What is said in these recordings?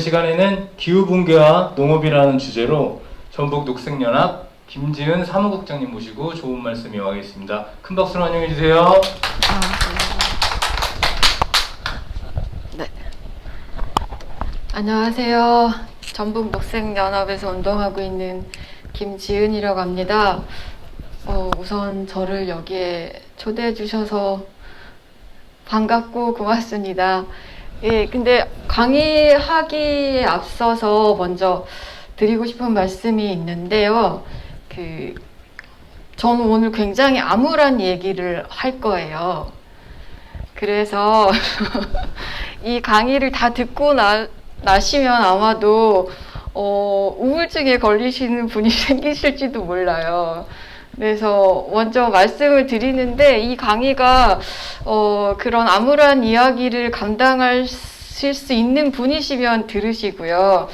시간에는 기후붕괴와 농업이라는 주제로 전북녹색연합 김지은 사무국장님 모시고 좋은 말씀 이어가겠습니다. 큰 박수로 환영해 주세요. 네. 안녕하세요. 전북녹색연합에서 운동하고 있는 김지은이라고 합니다. 우선 저를 여기에 초대해 주셔서 반갑고 고맙습니다. 예, 근데 강의하기에 앞서서 먼저 드리고 싶은 말씀이 있는데요. 저는 오늘 굉장히 암울한 얘기를 할 거예요. 그래서 이 강의를 다 듣고 나시면 아마도 우울증에 걸리시는 분이 생기실지도 몰라요. 그래서 먼저 말씀을 드리는데 이 강의가 그런 암울한 이야기를 감당하실 수 있는 분이시면 들으시고요.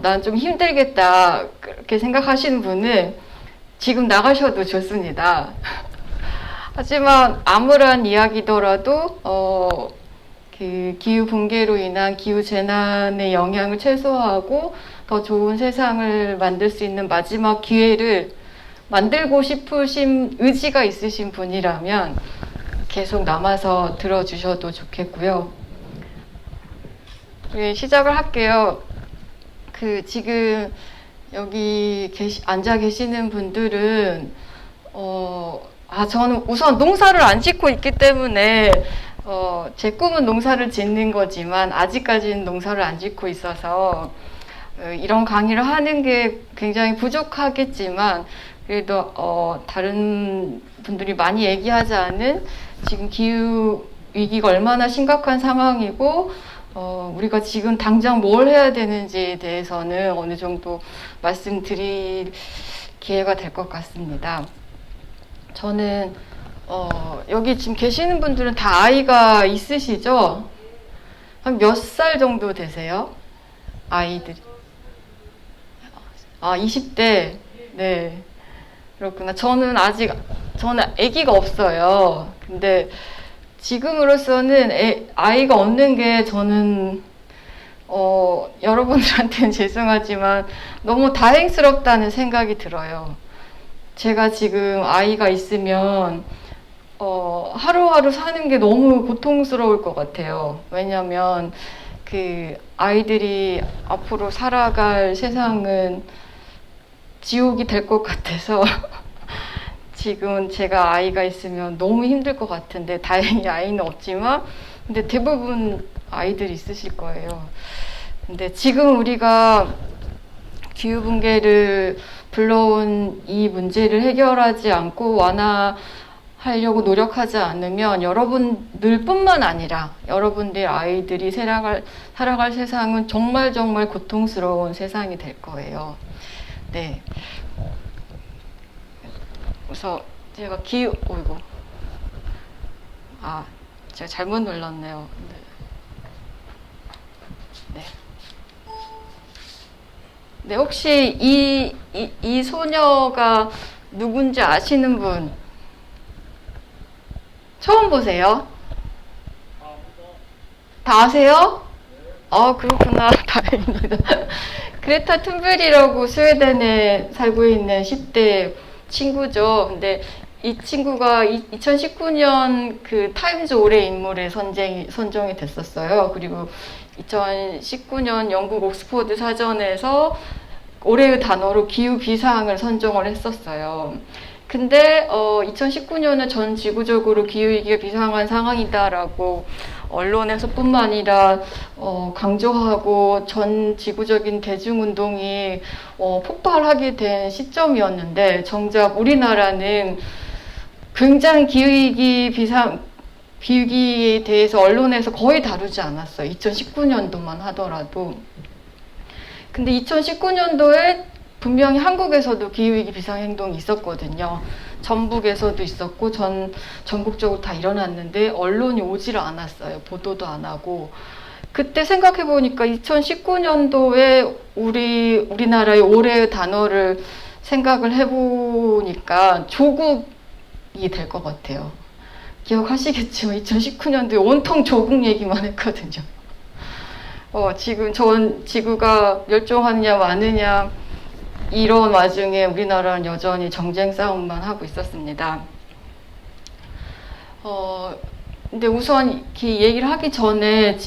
난 좀 힘들겠다 그렇게 생각하시는 분은 지금 나가셔도 좋습니다. 하지만 암울한 이야기더라도 기후 붕괴로 인한 기후 재난의 영향을 최소화하고 더 좋은 세상을 만들 수 있는 마지막 기회를 만들고 싶으신 의지가 있으신 분이라면 계속 남아서 들어주셔도 좋겠고요. 시작을 할게요. 지금 여기 앉아 계시는 분들은 저는 우선 농사를 안 짓고 있기 때문에 제 꿈은 농사를 짓는 거지만 아직까지는 농사를 안 짓고 있어서 이런 강의를 하는 게 굉장히 부족하겠지만 그래도 다른 분들이 많이 얘기하지 않은 지금 기후 위기가 얼마나 심각한 상황이고 우리가 지금 당장 뭘 해야 되는지에 대해서는 어느 정도 말씀드릴 기회가 될 것 같습니다. 저는 여기 지금 계시는 분들은 다 아이가 있으시죠? 한 몇 살 정도 되세요? 아이들이? 20대? 네. 그렇구나. 저는 아기가 없어요. 근데 지금으로서는 아이가 없는 게 저는 여러분들한테는 죄송하지만 너무 다행스럽다는 생각이 들어요. 제가 지금 아이가 있으면 하루하루 사는 게 너무 고통스러울 것 같아요. 왜냐면 아이들이 앞으로 살아갈 세상은 지옥이 될 것 같아서 지금 제가 아이가 있으면 너무 힘들 것 같은데 다행히 아이는 없지만 근데 대부분 아이들이 있으실 거예요. 근데 지금 우리가 기후붕괴를 불러온 이 문제를 해결하지 않고 완화하려고 노력하지 않으면 여러분들뿐만 아니라 여러분들 아이들이 살아갈 세상은 정말 고통스러운 세상이 될 거예요. 네. 그래서 제가 제가 잘못 눌렀네요. 네, 혹시 이 소녀가 누군지 아시는 분? 처음 보세요? 다 아세요? 그렇구나. 다행입니다. 그레타 툰베리라고 스웨덴에 살고 있는 10대 친구죠. 근데 이 친구가 2019년 타임즈 올해 인물에 선정이 됐었어요. 그리고 2019년 영국 옥스퍼드 사전에서 올해의 단어로 기후 비상을 선정을 했었어요. 근데 2019년은 전 지구적으로 기후위기가 비상한 상황이다라고 언론에서뿐만 아니라 강조하고 전 지구적인 대중운동이 폭발하게 된 시점이었는데 정작 우리나라는 굉장히 기후위기에 대해서 언론에서 거의 다루지 않았어요. 2019년도만 하더라도. 근데 2019년도에 분명히 한국에서도 기후위기 비상행동이 있었거든요. 전북에서도 있었고 전국적으로 다 일어났는데 언론이 오지를 않았어요. 보도도 안 하고. 그때 생각해보니까 2019년도에 우리나라의 올해의 단어를 생각을 해보니까 조국이 될 것 같아요. 기억하시겠지만 2019년도에 온통 조국 얘기만 했거든요. 지금 전 지구가 멸종하느냐 마느냐 이런 와중에 우리나라는 여전히 정쟁 싸움만 하고 있었습니다. 근데 우선 이 얘기를 하기 전에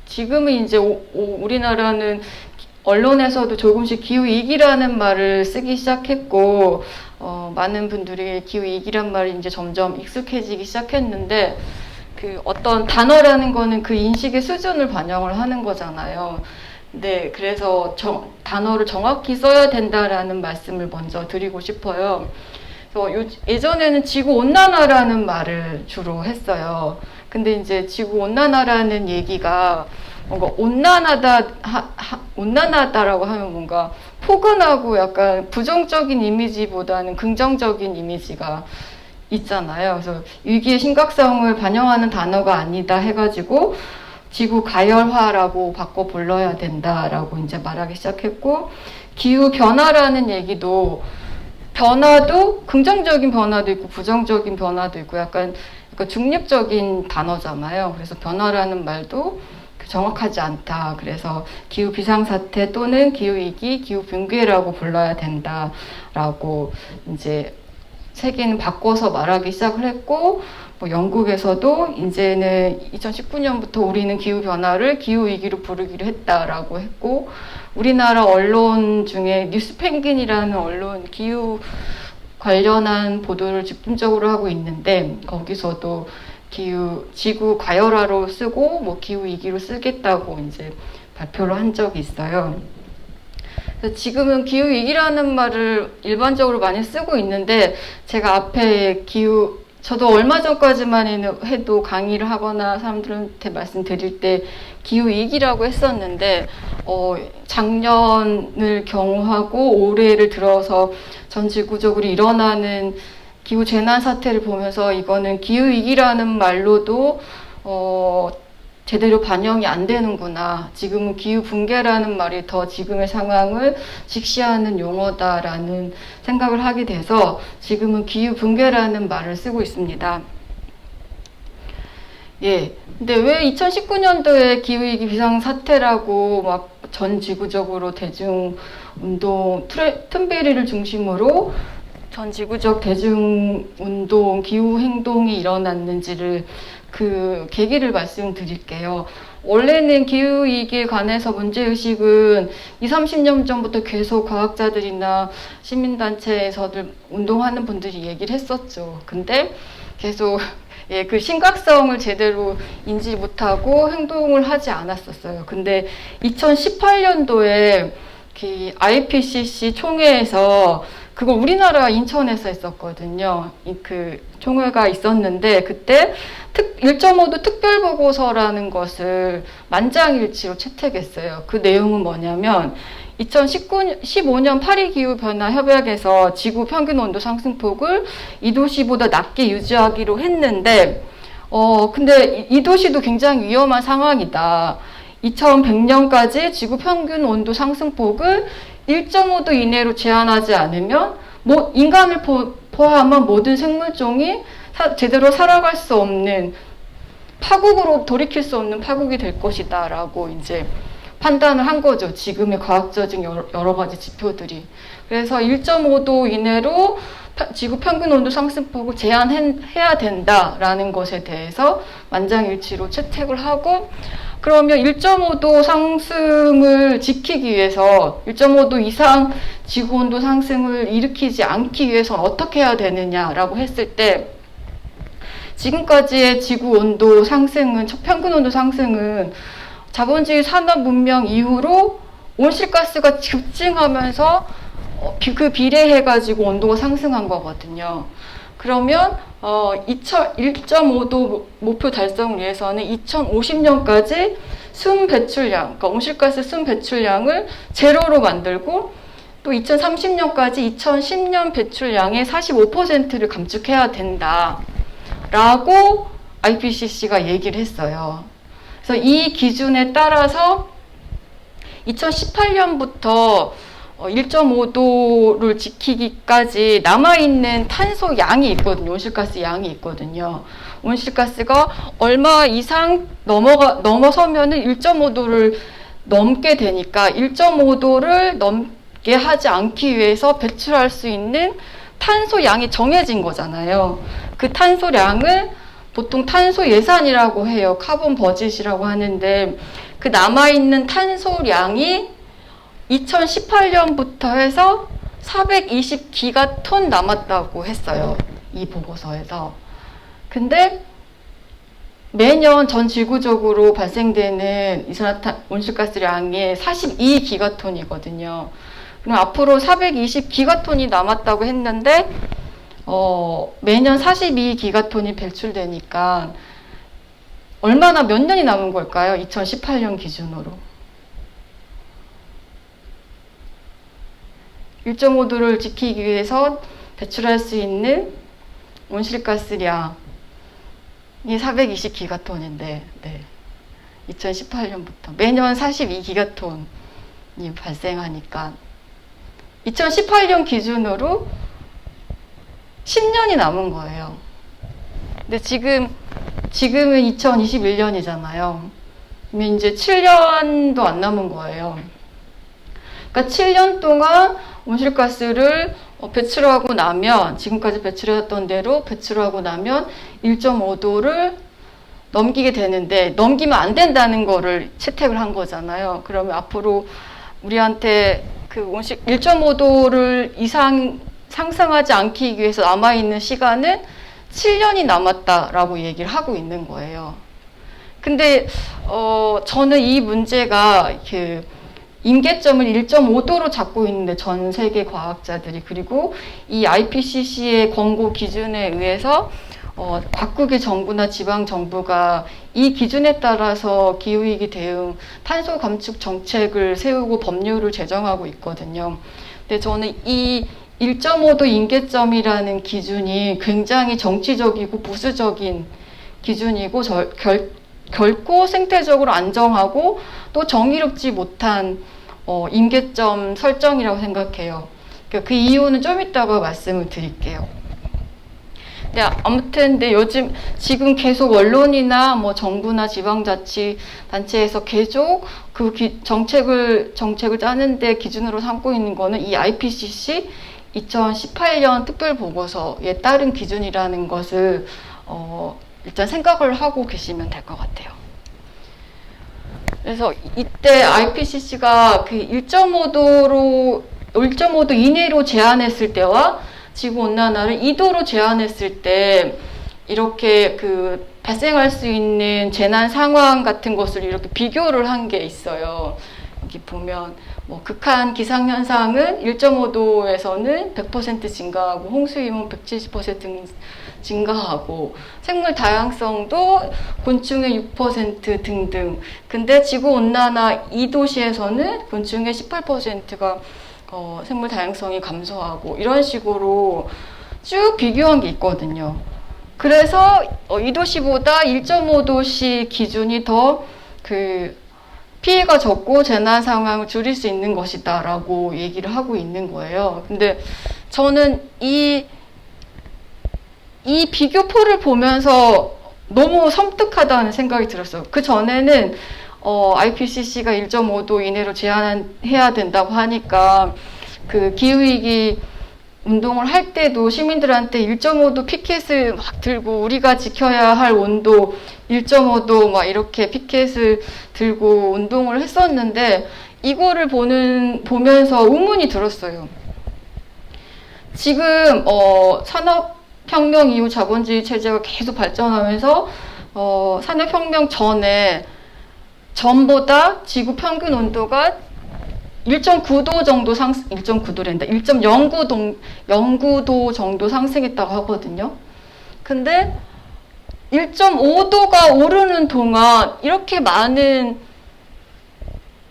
지금은 이제 우리나라는 언론에서도 조금씩 기후위기라는 말을 쓰기 시작했고, 많은 분들이 기후위기란 말이 이제 점점 익숙해지기 시작했는데, 어떤 단어라는 거는 그 인식의 수준을 반영을 하는 거잖아요. 네, 그래서 단어를 정확히 써야 된다라는 말씀을 먼저 드리고 싶어요. 예전에는 지구온난화라는 말을 주로 했어요. 근데 이제 지구온난화라는 얘기가 뭔가 온난하다라고 하면 뭔가 포근하고 약간 부정적인 이미지보다는 긍정적인 이미지가 있잖아요. 그래서 위기의 심각성을 반영하는 단어가 아니다 해가지고 지구 가열화라고 바꿔 불러야 된다라고 이제 말하기 시작했고, 기후 변화라는 얘기도 변화도 긍정적인 변화도 있고 부정적인 변화도 있고 약간 중립적인 단어잖아요. 그래서 변화라는 말도 정확하지 않다. 그래서 기후 비상사태 또는 기후위기, 기후붕괴라고 불러야 된다라고 이제 세계는 바꿔서 말하기 시작을 했고, 영국에서도 이제는 2019년부터 우리는 기후변화를 기후위기로 부르기로 했다라고 했고, 우리나라 언론 중에 뉴스펭귄이라는 언론 기후 관련한 보도를 집중적으로 하고 있는데, 거기서도 지구 가열화로 쓰고 기후위기로 쓰겠다고 이제 발표를 한 적이 있어요. 그래서 지금은 기후위기라는 말을 일반적으로 많이 쓰고 있는데, 제가 앞에 저도 얼마 전까지만 해도 강의를 하거나 사람들한테 말씀드릴 때 기후위기라고 했었는데, 작년을 경험하고 올해를 들어서 전 지구적으로 일어나는 기후 재난 사태를 보면서 이거는 기후위기라는 말로도 제대로 반영이 안 되는구나. 지금은 기후붕괴라는 말이 더 지금의 상황을 직시하는 용어다라는 생각을 하게 돼서 지금은 기후붕괴라는 말을 쓰고 있습니다. 예. 근데 왜 2019년도에 기후위기 비상사태라고 막 전 지구적으로 대중운동, 툰베리를 중심으로 전 지구적 대중운동, 기후행동이 일어났는지를 그 계기를 말씀드릴게요. 원래는 기후위기에 관해서 문제의식은 20, 30년 전부터 계속 과학자들이나 시민단체에서들 운동하는 분들이 얘기를 했었죠. 근데 계속 그 심각성을 제대로 인지 못하고 행동을 하지 않았었어요. 근데 2018년도에 그 IPCC 총회에서 그걸 우리나라 인천에서 했었거든요. 그 총회가 있었는데 그때 1.5도 특별보고서라는 것을 만장일치로 채택했어요. 그 내용은 뭐냐면 2015년 파리 기후변화 협약에서 지구 평균 온도 상승폭을 2도씨보다 낮게 유지하기로 했는데 근데 2도씨도 굉장히 위험한 상황이다. 2100년까지 지구 평균 온도 상승폭을 1.5도 이내로 제한하지 않으면 인간을 포함한 모든 생물종이 제대로 살아갈 수 없는 파국으로 돌이킬 수 없는 파국이 될 것이다 라고 이제 판단을 한 거죠. 지금의 과학적인 여러 가지 지표들이. 그래서 1.5도 이내로 지구 평균 온도 상승폭을 제한해야 된다라는 것에 대해서 만장일치로 채택을 하고, 그러면 1.5도 상승을 지키기 위해서 1.5도 이상 지구온도 상승을 일으키지 않기 위해서는 어떻게 해야 되느냐라고 했을 때, 지금까지의 지구온도 상승은, 평균온도 상승은 자본주의 산업 문명 이후로 온실가스가 급증하면서 그 비례해가지고 온도가 상승한 거거든요. 그러면 1.5도 목표 달성을 위해서는 2050년까지 순 배출량, 그러니까 온실가스 순 배출량을 제로로 만들고, 또 2030년까지 2010년 배출량의 45%를 감축해야 된다라고 IPCC가 얘기를 했어요. 그래서 이 기준에 따라서 2018년부터 1.5도를 지키기까지 남아있는 탄소 양이 있거든요. 온실가스 양이 있거든요. 온실가스가 얼마 이상 넘어서면은 1.5도를 넘게 되니까 1.5도를 넘게 하지 않기 위해서 배출할 수 있는 탄소 양이 정해진 거잖아요. 그 탄소량을 보통 탄소 예산이라고 해요. 카본 버짓이라고 하는데 그 남아있는 탄소량이 2018년부터 해서 420기가톤 남았다고 했어요. 이 보고서에서. 근데 매년 전 지구적으로 발생되는 이산화탄 온실가스량이 42기가톤이거든요. 그럼 앞으로 420기가톤이 남았다고 했는데 매년 42기가톤이 배출되니까 얼마나 몇 년이 남은 걸까요? 2018년 기준으로. 1.5도를 지키기 위해서 배출할 수 있는 온실가스량이 420기가톤인데 네. 2018년부터 매년 42기가톤이 발생하니까 2018년 기준으로 10년이 남은 거예요. 근데 지금은 2021년이잖아요. 그러면 이제 7년도 안 남은 거예요. 그러니까 7년 동안 온실가스를 배출하고 나면 지금까지 배출했던 대로 배출하고 나면 1.5도를 넘기게 되는데 넘기면 안 된다는 거를 채택을 한 거잖아요. 그러면 앞으로 우리한테 그 1.5도를 이상 상승하지 않기 위해서 남아있는 시간은 7년이 남았다라고 얘기를 하고 있는 거예요. 근데 저는 이 문제가 임계점을 1.5도로 잡고 있는데 전 세계 과학자들이 그리고 이 IPCC의 권고 기준에 의해서 각국의 정부나 지방 정부가 이 기준에 따라서 기후위기 대응 탄소 감축 정책을 세우고 법률을 제정하고 있거든요. 근데 저는 이 1.5도 임계점이라는 기준이 굉장히 정치적이고 보수적인 기준이고 결코 생태적으로 안정하고 또 정의롭지 못한 임계점 설정이라고 생각해요. 그러니까 그 이유는 좀 이따가 말씀을 드릴게요. 네, 아무튼 지금 계속 언론이나 뭐 정부나 지방자치단체에서 계속 그 정책을 짜는데 기준으로 삼고 있는 거는 이 IPCC 2018년 특별보고서에 따른 기준이라는 것을 일단 생각을 하고 계시면 될 것 같아요. 그래서 이때 IPCC가 그 1.5도 이내로 제한했을 때와 지구온난화를 2도로 제한했을 때 이렇게 그 발생할 수 있는 재난 상황 같은 것을 이렇게 비교를 한 게 있어요. 여기 보면 뭐 극한 기상현상은 1.5도에서는 100% 증가하고 홍수위험은 170% 증가하고 생물 다양성도 곤충의 6% 등등. 근데 지구온난화 2도시에서는 곤충의 18%가 생물 다양성이 감소하고 이런 식으로 쭉 비교한 게 있거든요. 그래서 2도시보다 1.5도시 기준이 더 피해가 적고 재난 상황을 줄일 수 있는 것이다 라고 얘기를 하고 있는 거예요. 근데 저는 이 비교표를 보면서 너무 섬뜩하다는 생각이 들었어요. 그 전에는 IPCC가 1.5도 이내로 제한해야 된다고 하니까 그 기후위기 운동을 할 때도 시민들한테 1.5도 피켓을 막 들고 우리가 지켜야 할 온도 1.5도 막 이렇게 피켓을 들고 운동을 했었는데 이거를 보면서 의문이 들었어요. 지금 산업혁명 이후 자본주의 체제가 계속 발전하면서 산업혁명 전보다 지구 평균 온도가 1.9도 정도 1.09도 정도 상승했다고 하거든요. 근데 1.5도가 오르는 동안 이렇게 많은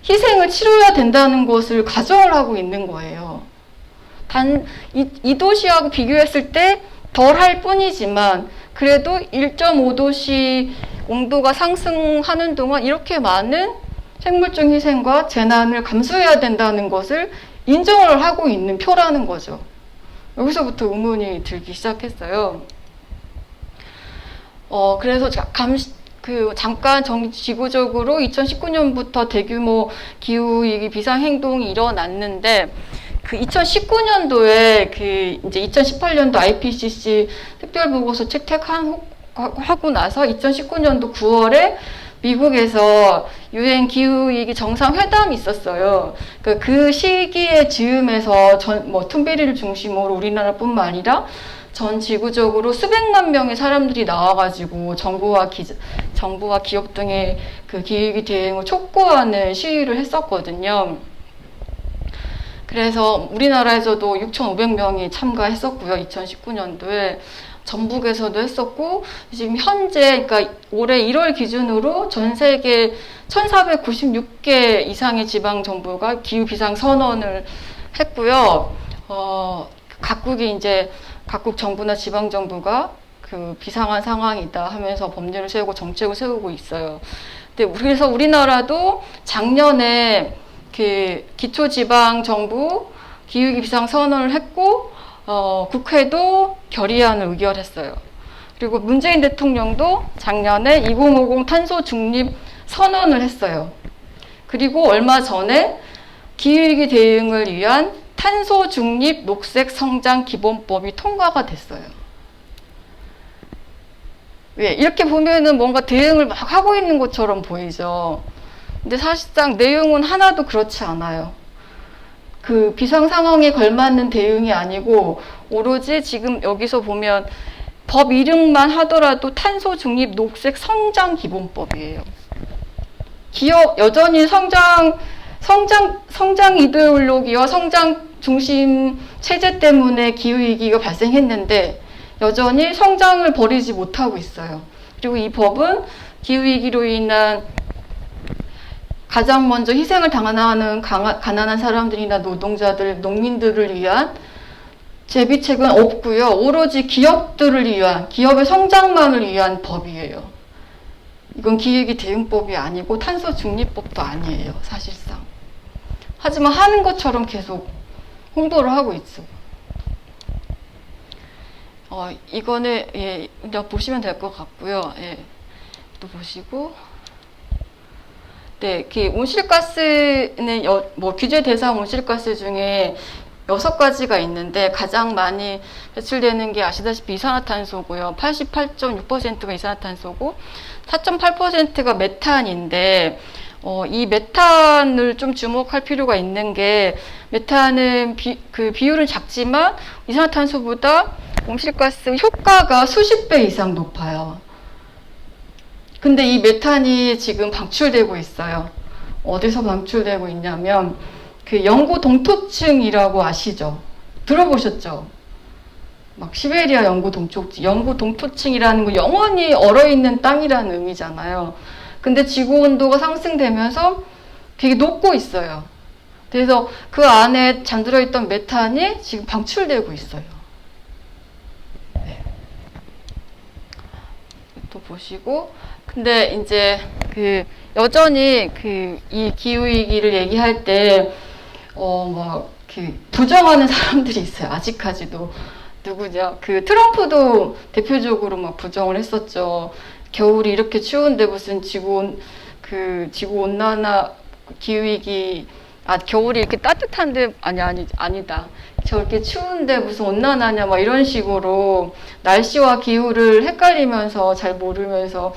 희생을 치러야 된다는 것을 가정을 하고 있는 거예요. 이 도시하고 비교했을 때 덜 할 뿐이지만 그래도 1.5도씨 온도가 상승하는 동안 이렇게 많은 생물종 희생과 재난을 감수해야 된다는 것을 인정을 하고 있는 표라는 거죠. 여기서부터 의문이 들기 시작했어요. 그래서 잠깐 지구적으로 2019년부터 대규모 기후위기 비상행동이 일어났는데, 그 2019년도에 이제 2018년도 IPCC 특별보고서 채택하고 나서 2019년도 9월에 미국에서 유엔 기후위기 정상회담이 있었어요. 그 시기에 즈음에서 툰베리를 중심으로 우리나라뿐만 아니라 전 지구적으로 수백만 명의 사람들이 나와가지고 정부와 기업 등의 그 기후위기 대응을 촉구하는 시위를 했었거든요. 그래서 우리나라에서도 6,500명이 참가했었고요. 2019년도에. 전북에서도 했었고, 지금 현재, 그러니까 올해 1월 기준으로 전 세계 1,496개 이상의 지방정부가 기후비상선언을 했고요. 각국 정부나 지방정부가 그 비상한 상황이다 하면서 법률을 세우고 정책을 세우고 있어요. 그래서 우리나라도 작년에 그 기초지방정부 기후위기 비상선언을 했고, 국회도 결의안을 의결했어요. 그리고 문재인 대통령도 작년에 2050 탄소 중립 선언을 했어요. 그리고 얼마 전에 기후위기 대응을 위한 탄소 중립 녹색 성장 기본법이 통과가 됐어요. 왜? 이렇게 보면은 뭔가 대응을 막 하고 있는 것처럼 보이죠. 근데 사실상 내용은 하나도 그렇지 않아요. 그 비상 상황에 걸맞는 대응이 아니고 오로지 지금 여기서 보면 법 이름만 하더라도 탄소 중립 녹색 성장 기본법이에요. 여전히 성장 이데올로기와 성장 중심 체제 때문에 기후위기가 발생했는데 여전히 성장을 버리지 못하고 있어요. 그리고 이 법은 기후위기로 인한 가장 먼저 희생을 당하는 가난한 사람들이나 노동자들, 농민들을 위한 대비책은 없고요. 오로지 기업의 성장만을 위한 법이에요. 이건 기후위기 대응법이 아니고 탄소 중립법도 아니에요, 사실상. 하지만 하는 것처럼 계속 홍보를 하고 있어요. 이거는 그냥 보시면 될 것 같고요. 또 보시고. 네, 온실가스는 규제 대상 온실가스 중에 6가지가 있는데 가장 많이 배출되는 게 아시다시피 이산화탄소고요. 88.6%가 이산화탄소고 4.8%가 메탄인데 이 메탄을 좀 주목할 필요가 있는 게 메탄은 비율은 작지만 이산화탄소보다 온실가스 효과가 수십 배 이상 높아요. 근데 이 메탄이 지금 방출되고 있어요. 어디서 방출되고 있냐면 그 영구 동토층이라고 아시죠? 들어보셨죠? 막 시베리아 영구 동토층이라는 거 영원히 얼어있는 땅이라는 의미잖아요. 근데 지구 온도가 상승되면서 되게 녹고 있어요. 그래서 그 안에 잠들어 있던 메탄이 지금 방출되고 있어요. 네. 또 보시고, 근데 이제 여전히 이 기후위기를 얘기할 때 부정하는 사람들이 있어요. 아직까지도. 누구냐? 트럼프도 대표적으로 막 부정을 했었죠. 겨울이 이렇게 추운데 무슨 지구 온난화 기후위기, 겨울이 이렇게 따뜻한데, 아니다. 저렇게 추운데 무슨 온난화냐, 막 이런 식으로 날씨와 기후를 헷갈리면서 잘 모르면서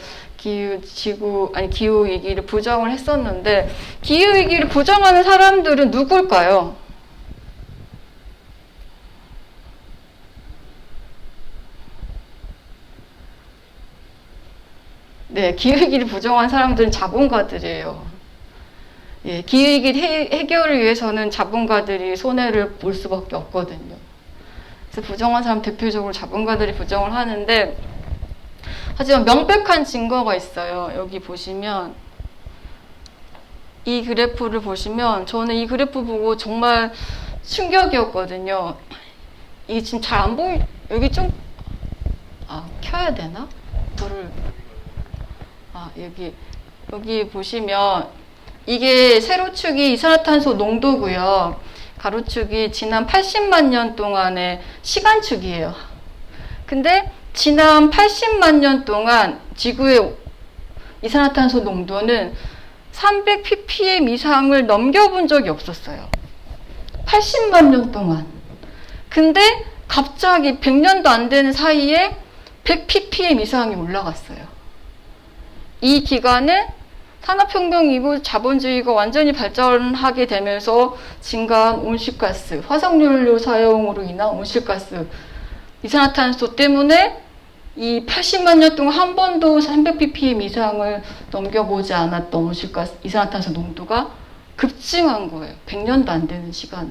기후위기를 부정을 했었는데, 기후위기를 부정하는 사람들은 누굴까요? 네, 기후위기를 부정한 사람들은 자본가들이에요. 예, 기후위기 해결을 위해서는 자본가들이 손해를 볼 수밖에 없거든요. 그래서 부정한 사람 대표적으로 자본가들이 부정을 하는데, 하지만 명백한 증거가 있어요. 여기 보시면 이 그래프를 보시면 저는 이 그래프 보고 정말 충격이었거든요. 이게 지금 잘 안 여기 좀 켜야 되나? 불을 여기 보시면 이게 세로축이 이산화탄소 농도고요. 가로축이 지난 80만 년 동안의 시간축이에요. 근데 지난 80만 년 동안 지구의 이산화탄소 농도는 300 ppm 이상을 넘겨본 적이 없었어요. 80만 년 동안. 근데 갑자기 100년도 안 되는 사이에 100 ppm 이상이 올라갔어요. 이 기간은 산업혁명 이후 자본주의가 완전히 발전하게 되면서 증가한 온실가스, 화석연료 사용으로 인한 온실가스, 이산화탄소 때문에 이 80만 년 동안 한 번도 300 ppm 이상을 넘겨보지 않았던 온실가스, 이산화탄소 농도가 급증한 거예요. 100년도 안 되는 시간에.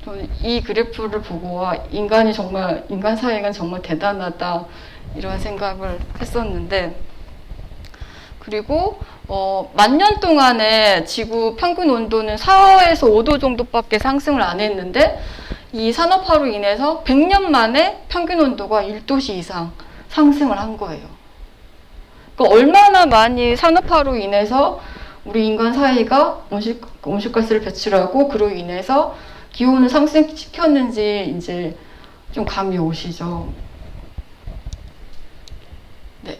저는 이 그래프를 보고 인간 사회가 정말 대단하다 이런 생각을 했었는데, 그리고 10,000년 동안에 지구 평균 온도는 4에서 5도 정도밖에 상승을 안 했는데 이 산업화로 인해서 100년 만에 평균 온도가 1도씨 이상 상승을 한 거예요. 그러니까 얼마나 많이 산업화로 인해서 우리 인간 사회가 온실가스를 배출하고 그로 인해서 기온을 상승시켰는지 이제 좀 감이 오시죠. 네,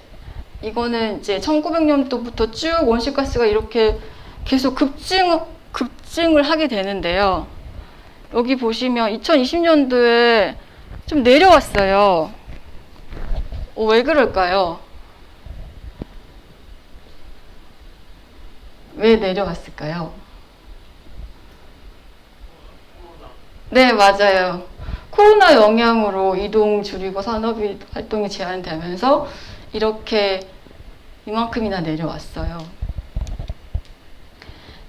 이거는 이제 1900년도부터 쭉 온실가스가 이렇게 계속 급증을 하게 되는데요. 여기 보시면 2020년도에 좀 내려왔어요. 왜 그럴까요? 왜 내려왔을까요? 네, 맞아요. 코로나 영향으로 이동 줄이고 산업 활동이 제한되면서 이렇게 이만큼이나 내려왔어요.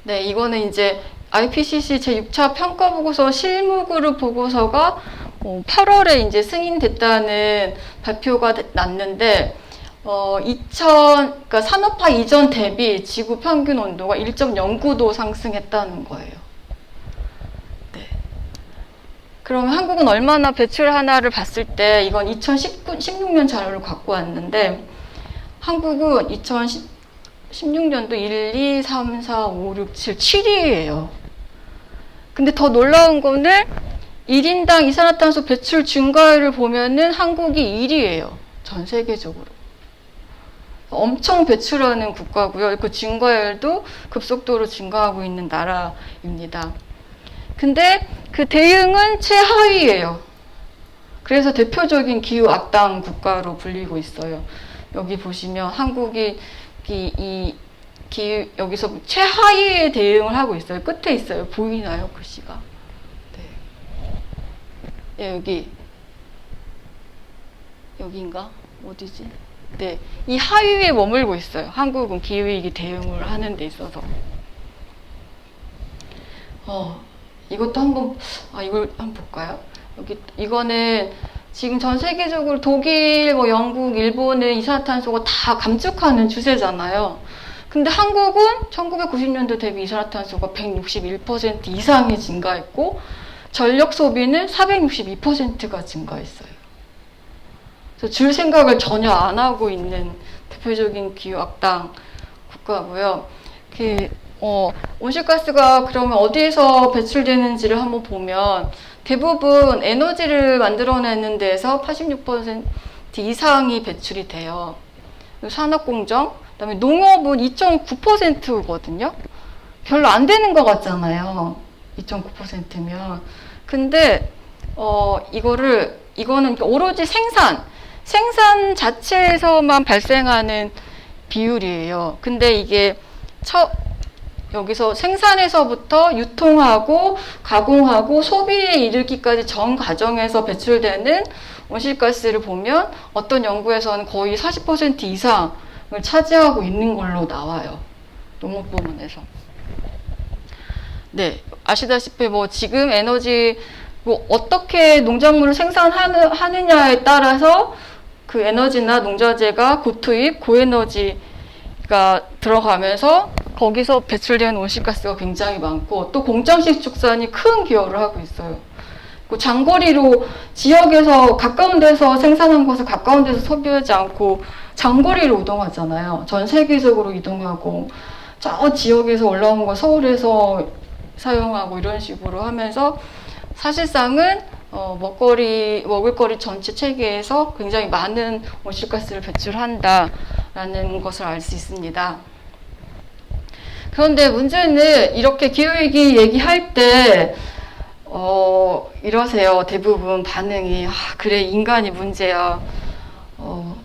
네, 이거는 이제 IPCC 제6차 평가보고서 실무그룹 보고서가 8월에 이제 승인됐다는 발표가 났는데, 그러니까 산업화 이전 대비 지구 평균 온도가 1.09도 상승했다는 거예요. 네. 그러면 한국은 얼마나 배출하나를 봤을 때, 이건 2016년 자료를 갖고 왔는데, 한국은 2016년도 1, 2, 3, 4, 5, 6, 7, 7위예요. 근데 더 놀라운 거는 1인당 이산화탄소 배출 증가율을 보면은 한국이 1위예요. 전 세계적으로. 엄청 배출하는 국가고요. 그 증가율도 급속도로 증가하고 있는 나라입니다. 근데 그 대응은 최하위예요. 그래서 대표적인 기후 악당 국가로 불리고 있어요. 여기 보시면 한국이 여기서 최하위의 대응을 하고 있어요. 끝에 있어요. 보이나요? 글씨가? 네. 예, 여기인가? 어디지? 네. 이 하위에 머물고 있어요. 한국은 기후위기 대응을 하는 데 있어서. 이것도 이걸 한번 볼까요? 이거는 지금 전 세계적으로 독일, 영국, 일본은 이산화탄소가 다 감축하는 추세잖아요. 근데 한국은 1990년도 대비 이산화탄소가 161% 이상이 증가했고 전력 소비는 462%가 증가했어요. 그래서 줄 생각을 전혀 안 하고 있는 대표적인 기후 악당 국가고요. 온실가스가 그러면 어디에서 배출되는지를 한번 보면 대부분 에너지를 만들어내는 데에서 86% 이상이 배출이 돼요. 산업공정, 그다음에 농업은 2.9%거든요. 별로 안 되는 것 같잖아요. 2.9%면. 근데 이거는 오로지 생산 자체에서만 발생하는 비율이에요. 근데 이게 여기서 생산에서부터 유통하고 가공하고 소비에 이르기까지 전 과정에서 배출되는 온실가스를 보면 어떤 연구에서는 거의 40% 이상을 차지하고 있는 걸로 나와요. 농업 부문에서. 네, 아시다시피 지금 에너지 어떻게 농작물을 생산하느냐에 따라서 그 에너지나 농자재가 고투입, 고에너지가 들어가면서 거기서 배출되는 온실가스가 굉장히 많고 또 공장식 축산이 큰 기여를 하고 있어요. 장거리로 지역에서 가까운 데서 생산한 것을 가까운 데서 소비하지 않고 장거리로 이동하잖아요. 전 세계적으로 이동하고 저 지역에서 올라온 거 서울에서 사용하고 이런 식으로 하면서 사실상은 먹을 거리 전체 체계에서 굉장히 많은 온실가스를 배출한다라는 것을 알 수 있습니다. 그런데 문제는 이렇게 기후위기 얘기할 때 이러세요. 대부분 반응이 그래 인간이 문제야.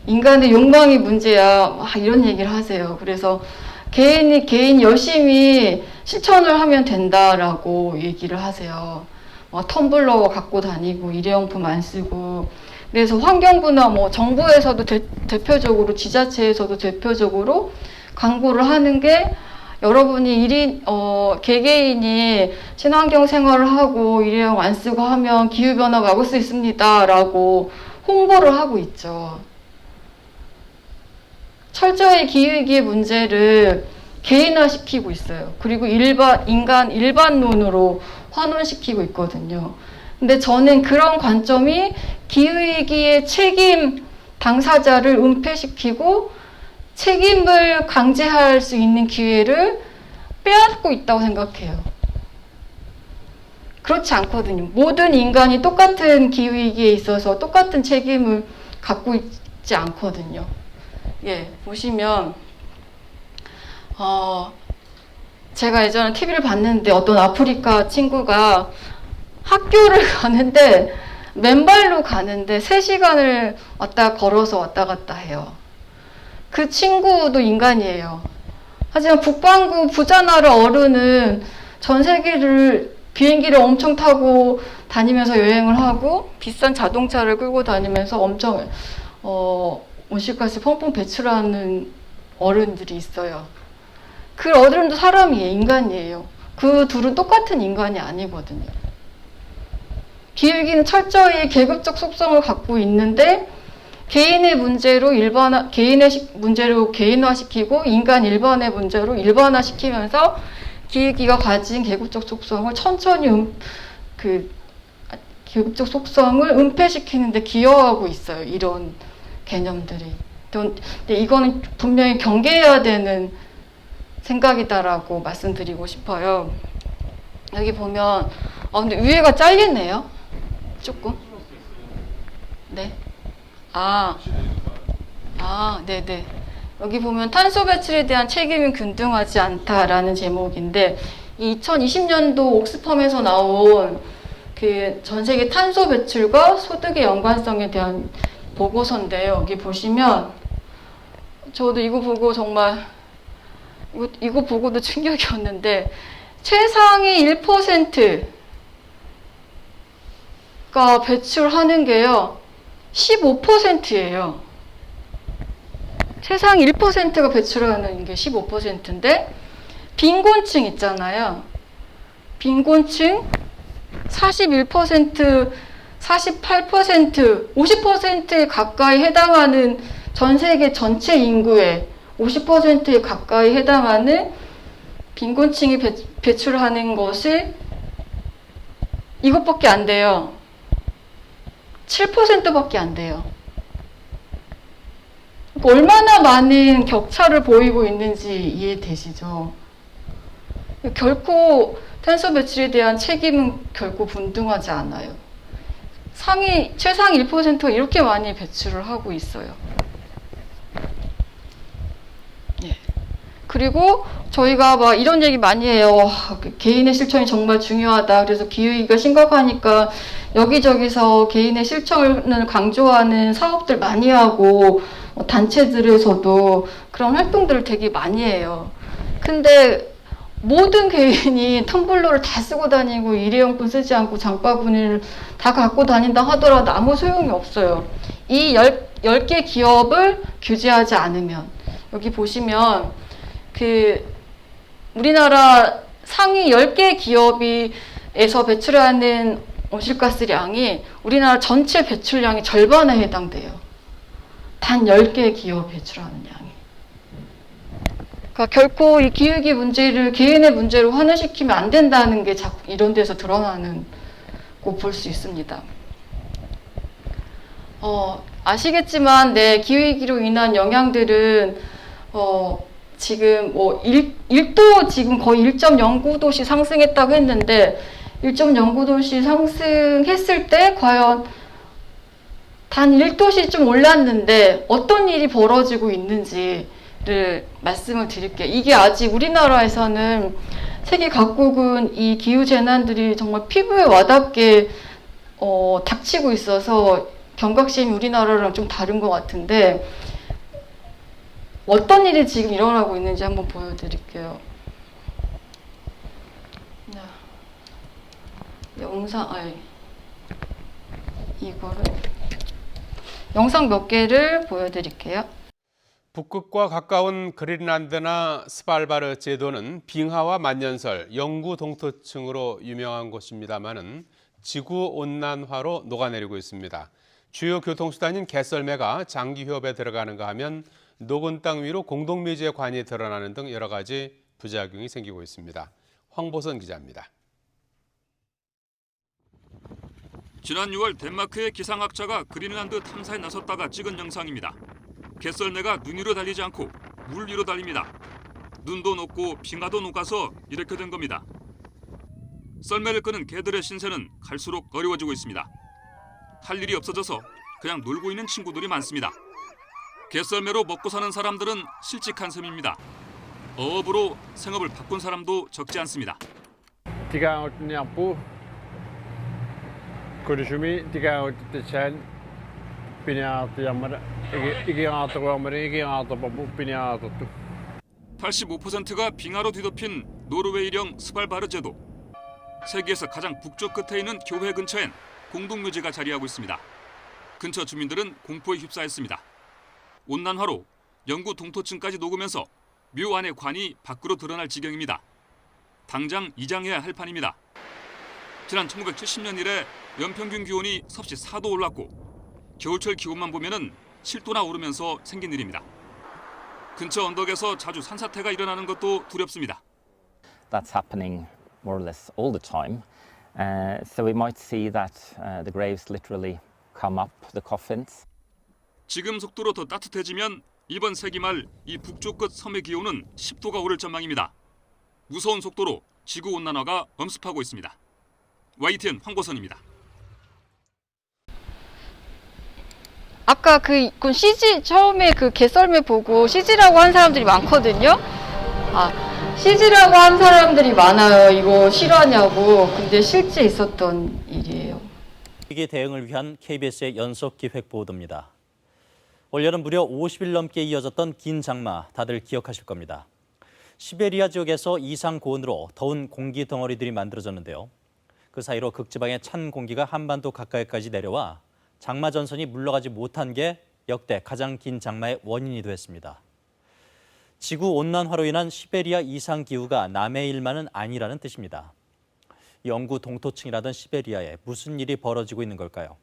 인간의 욕망이 문제야. 이런 얘기를 하세요. 그래서 개인 열심히 실천을 하면 된다라고 얘기를 하세요. 텀블러 갖고 다니고 일회용품 안 쓰고. 그래서 환경부나 정부에서도 대표적으로 지자체에서도 대표적으로 광고를 하는 게 여러분이 개개인이 친환경 생활을 하고 일회용 안 쓰고 하면 기후변화 막을 수 있습니다. 라고 홍보를 하고 있죠. 철저히 기후위기의 문제를 개인화시키고 있어요. 그리고 인간 일반론으로 환원시키고 있거든요. 근데 저는 그런 관점이 기후위기의 책임 당사자를 은폐시키고 책임을 강제할 수 있는 기회를 빼앗고 있다고 생각해요. 그렇지 않거든요. 모든 인간이 똑같은 기후위기에 있어서 똑같은 책임을 갖고 있지 않거든요. 보시면 제가 예전에 TV를 봤는데 어떤 아프리카 친구가 학교를 가는데 맨발로 가는데 3시간을 걸어서 왔다 갔다 해요. 그 친구도 인간이에요. 하지만 북반구 부자 나라 어른은 전 세계를 비행기를 엄청 타고 다니면서 여행을 하고 비싼 자동차를 끌고 다니면서 엄청 온실가스 펑펑 배출하는 어른들이 있어요. 그 어른도 사람이에요. 인간이에요. 그 둘은 똑같은 인간이 아니거든요. 기후위기는 철저히 계급적 속성을 갖고 있는데 개인의 문제로 개인화시키고 인간 일반의 문제로 일반화시키면서 기후위기가 가진 계급적 속성을 천천히 계급적 속성을 은폐시키는데 기여하고 있어요. 이런 개념들이. 근데 이거는 분명히 경계해야 되는 생각이다라고 말씀드리고 싶어요. 여기 보면 근데 위에가 잘리네요. 조금. 네. 네네. 여기 보면 탄소 배출에 대한 책임은 균등하지 않다라는 제목인데 2020년도 옥스팜에서 나온 그 전 세계 탄소 배출과 소득의 연관성에 대한 보고서인데요. 여기 보시면 저도 이거 보고 정말 이거 보고도 충격이었는데 최상위 1%가 배출하는 게요 15%예요. 최상 1%가 배출하는 게 15%인데 빈곤층 있잖아요. 빈곤층 41%, 48%, 50%에 가까이 해당하는 전 세계 전체 인구의 50%에 가까이 해당하는 빈곤층이 배출하는 것이 이것밖에 안 돼요. 7%밖에 안 돼요. 얼마나 많은 격차를 보이고 있는지 이해되시죠? 결코 탄소 배출에 대한 책임은 결코 분등하지 않아요. 최상 1%가 이렇게 많이 배출을 하고 있어요. 그리고 저희가 이런 얘기 많이 해요. 개인의 실천이 정말 중요하다. 그래서 기후위기가 심각하니까 여기저기서 개인의 실천을 강조하는 사업들 많이 하고 단체들에서도 그런 활동들을 되게 많이 해요. 근데 모든 개인이 텀블러를 다 쓰고 다니고 일회용품 쓰지 않고 장바구니를 다 갖고 다닌다 하더라도 아무 소용이 없어요. 이 10개 기업을 규제하지 않으면. 여기 보시면 우리나라 상위 10개 기업에서 배출하는 온실가스량이 우리나라 전체 배출량의 절반에 해당돼요. 단 10개 기업 배출하는 양이. 그러니까 결코 이 기후위기 문제를 개인의 문제로 환원시키면 안 된다는 게 자꾸 이런 데서 드러나는 거 볼 수 있습니다. 아시겠지만 기후위기로 인한 영향들은 지금 뭐 1도 지금 거의 1.09도씩 상승했다고 했는데 1.09도씩 상승했을 때 과연 단 1도씩 좀 올랐는데 어떤 일이 벌어지고 있는지를 말씀을 드릴게요. 이게 아직 우리나라에서는 세계 각국은 이 기후 재난들이 정말 피부에 와닿게 닥치고 있어서 경각심이 우리나라랑 좀 다른 것 같은데 어떤 일이 지금 일어나고 있는지 한번 보여드릴게요. 영상 몇 개를 보여드릴게요. 북극과 가까운 그린란드나 스발바르 제도는 빙하와 만년설, 영구 동토층으로 유명한 곳입니다만은 지구온난화로 녹아내리고 있습니다. 주요 교통수단인 개썰매가 장기 휴업에 들어가는가 하면 녹은 땅 위로 공동묘지의 관이 드러나는 등 여러 가지 부작용이 생기고 있습니다. 황보선 기자입니다. 지난 6월 덴마크의 기상학자가 그린란드 탐사에 나섰다가 찍은 영상입니다. 개썰매가 눈 위로 달리지 않고 물 위로 달립니다. 눈도 녹고 빙하도 녹아서 이렇게 된 겁니다. 썰매를 끄는 개들의 신세는 갈수록 어려워지고 있습니다. 할 일이 없어져서 그냥 놀고 있는 친구들이 많습니다. 개썰매로 먹고 사는 사람들은 실직한 셈입니다. 어업으로 생업을 바꾼 사람도 적지 않습니다. Konuşumu dikkat etsen binaat yamara iki altı yamara iki altı bu binaat 85%가 빙하로 뒤덮인 노르웨이령 스발바르 제도. 세계에서 가장 북쪽 끝에 있는 교회 근처엔 공동묘지가 자리하고 있습니다. 근처 주민들은 공포에 휩싸였습니다. 온난화로 영구 동토층까지 녹으면서 묘 안의 관이 밖으로 드러날 지경입니다. 당장 이장해야 할 판입니다. 지난 1970년 이래 연평균 기온이 섭씨 4도 올랐고 겨울철 기온만 보면은 7도나 오르면서 생긴 일입니다. 근처 언덕에서 자주 산사태가 일어나는 것도 두렵습니다. That's happening more or less all the time. So we might see that the graves literally come up, the coffins. 지금 속도로 더 따뜻해지면 이번 세기 말 이 북쪽 끝 섬의 기온은 10도가 오를 전망입니다. 무서운 속도로 지구 온난화가 엄습하고 있습니다. YTN 황보선입니다. 아까 그 CG 처음에 그 개썰매 보고 CG라고 한 사람들이 많거든요. CG라고 한 사람들이 많아요. 이거 실화냐고. 근데 실제 있었던 일이에요. 위기 대응을 위한 KBS의 연속 기획 보도입니다. 올여름 무려 50일 넘게 이어졌던 긴 장마 다들 기억하실 겁니다. 시베리아 지역에서 이상 고온으로 더운 공기 덩어리들이 만들어졌는데요. 그 사이로 극지방의 찬 공기가 한반도 가까이까지 내려와 장마 전선이 물러가지 못한 게 역대 가장 긴 장마의 원인이기도 했습니다. 지구온난화로 인한 시베리아 이상 기후가 남의 일만은 아니라는 뜻입니다. 영구 동토층이라던 시베리아에 무슨 일이 벌어지고 있는 걸까요?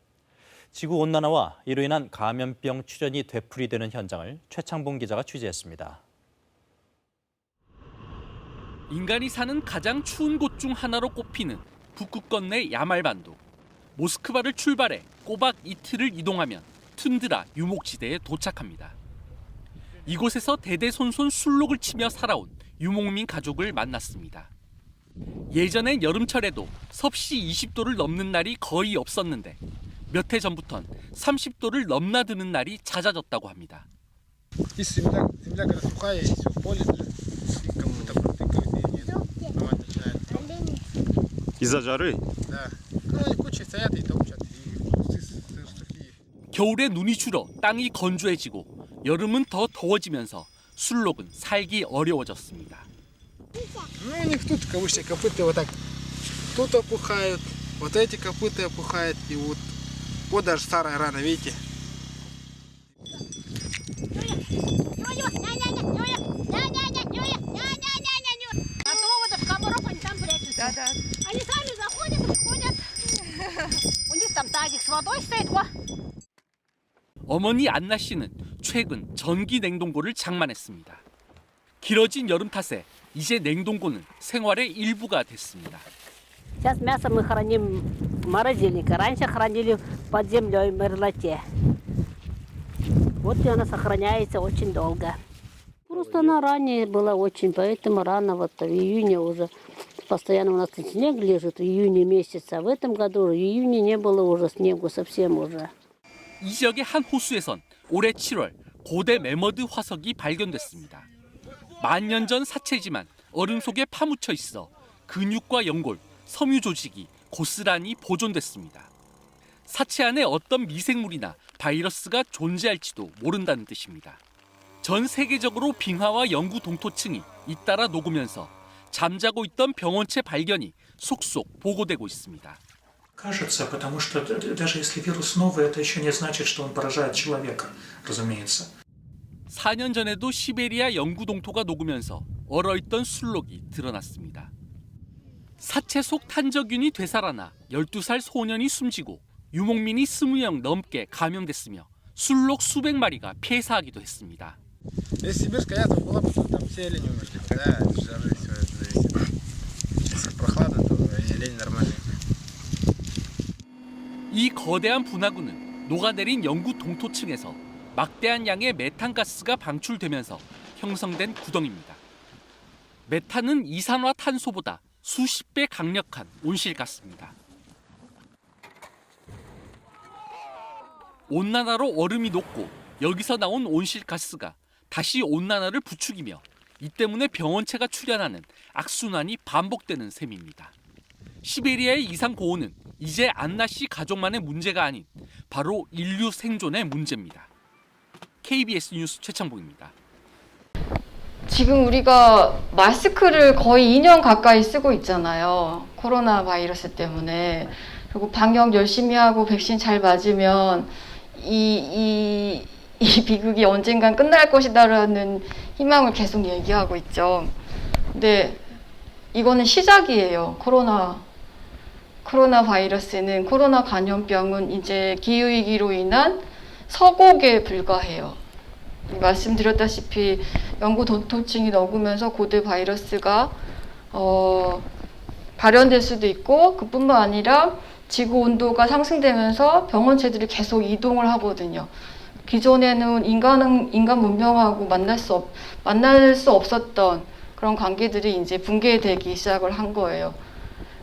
지구온난화와 이로 인한 감염병 출현이 되풀이되는 현장을 최창봉 기자가 취재했습니다. 인간이 사는 가장 추운 곳 중 하나로 꼽히는 북극권 내 야말반도. 모스크바를 출발해 꼬박 이틀을 이동하면 툰드라 유목지대에 도착합니다. 이곳에서 대대손손 술록을 치며 살아온 유목민 가족을 만났습니다. 예전엔 여름철에도 섭씨 20도를 넘는 날이 거의 없었는데 몇 해 전부턴 30도를 넘나드는 날이 잦아졌다고 합니다. Из-за жары? 겨울에 눈이 줄어 땅이 건조해지고 여름은 더 더워지면서 술록은 살기 어려워졌습니다. У них тут копыта вот так. Тут опухают, вот эти копыта опухают, и вот даже старая рана, видите? Да. Они сами заходят, приходят. У них там тазик с водой стоит. 어머니 안나 씨는 최근 전기 냉동고를 장만했습니다. 길어진 여름 탓에 이제 냉동고는 생활의 일부가 됐습니다. Сейчас мясо мы храним в морозильнике. Раньше хранили под землей в мерзлоте. Вот и оно сохраняется очень долго. Просто она ранее была очень, поэтому рано вот в июне уже постоянно у нас тут снег лежит в июне месяце, а в этом году в июне не было уже снегу совсем уже. 이 지역의 한 호수에선 올해 7월 고대 매머드 화석이 발견됐습니다. 만년 전 사체지만 얼음 속에 파묻혀 있어 근육과 연골, 섬유 조직이 고스란히 보존됐습니다. 사체 안에 어떤 미생물이나 바이러스가 존재할지도 모른다는 뜻입니다. 전 세계적으로 빙하와 영구 동토층이 잇따라 녹으면서 잠자고 있던 병원체 발견이 속속 보고되고 있습니다. Кажется, потому что даже если вирус новый, это еще не значит, что он поражает человека, разумеется. 4년 전에도 시베리아 영구 동토가 녹으면서 얼어있던 술록이 드러났습니다. 사체 속 탄저균이 되살아나 12살 소년이 숨지고 유목민이 20명 넘게 감염됐으며 술록 수백 마리가 폐사하기도 했습니다. Если сибирская язва была бы, то там все олени умерли. Да, от жары все это зависит. Если прохлада, то олень нормальный. 이 거대한 분화구는 녹아내린 영구 동토층에서 막대한 양의 메탄가스가 방출되면서 형성된 구덩이입니다. 메탄은 이산화탄소보다 수십 배 강력한 온실가스입니다. 온난화로 얼음이 녹고 여기서 나온 온실가스가 다시 온난화를 부추기며 이 때문에 병원체가 출현하는 악순환이 반복되는 셈입니다. 시베리아의 이상 고온은 이제 안나 씨 가족만의 문제가 아닌 바로 인류 생존의 문제입니다. KBS 뉴스 최창봉입니다. 지금 우리가 마스크를 거의 2년 가까이 쓰고 있잖아요. 코로나 바이러스 때문에. 그리고 방역 열심히 하고 백신 잘 맞으면 이 비극이 언젠간 끝날 것이다라는 희망을 계속 얘기하고 있죠. 근데 이거는 시작이에요. 코로나 바이러스는, 코로나 감염병은 이제 기후위기로 인한 서곡에 불과해요. 말씀드렸다시피 영구 동토층이 녹으면서 고대 바이러스가 발현될 수도 있고, 그뿐만 아니라 지구 온도가 상승되면서 병원체들이 계속 이동을 하거든요. 기존에는 인간 문명하고 만날 수 없었던 그런 관계들이 이제 붕괴되기 시작을 한 거예요.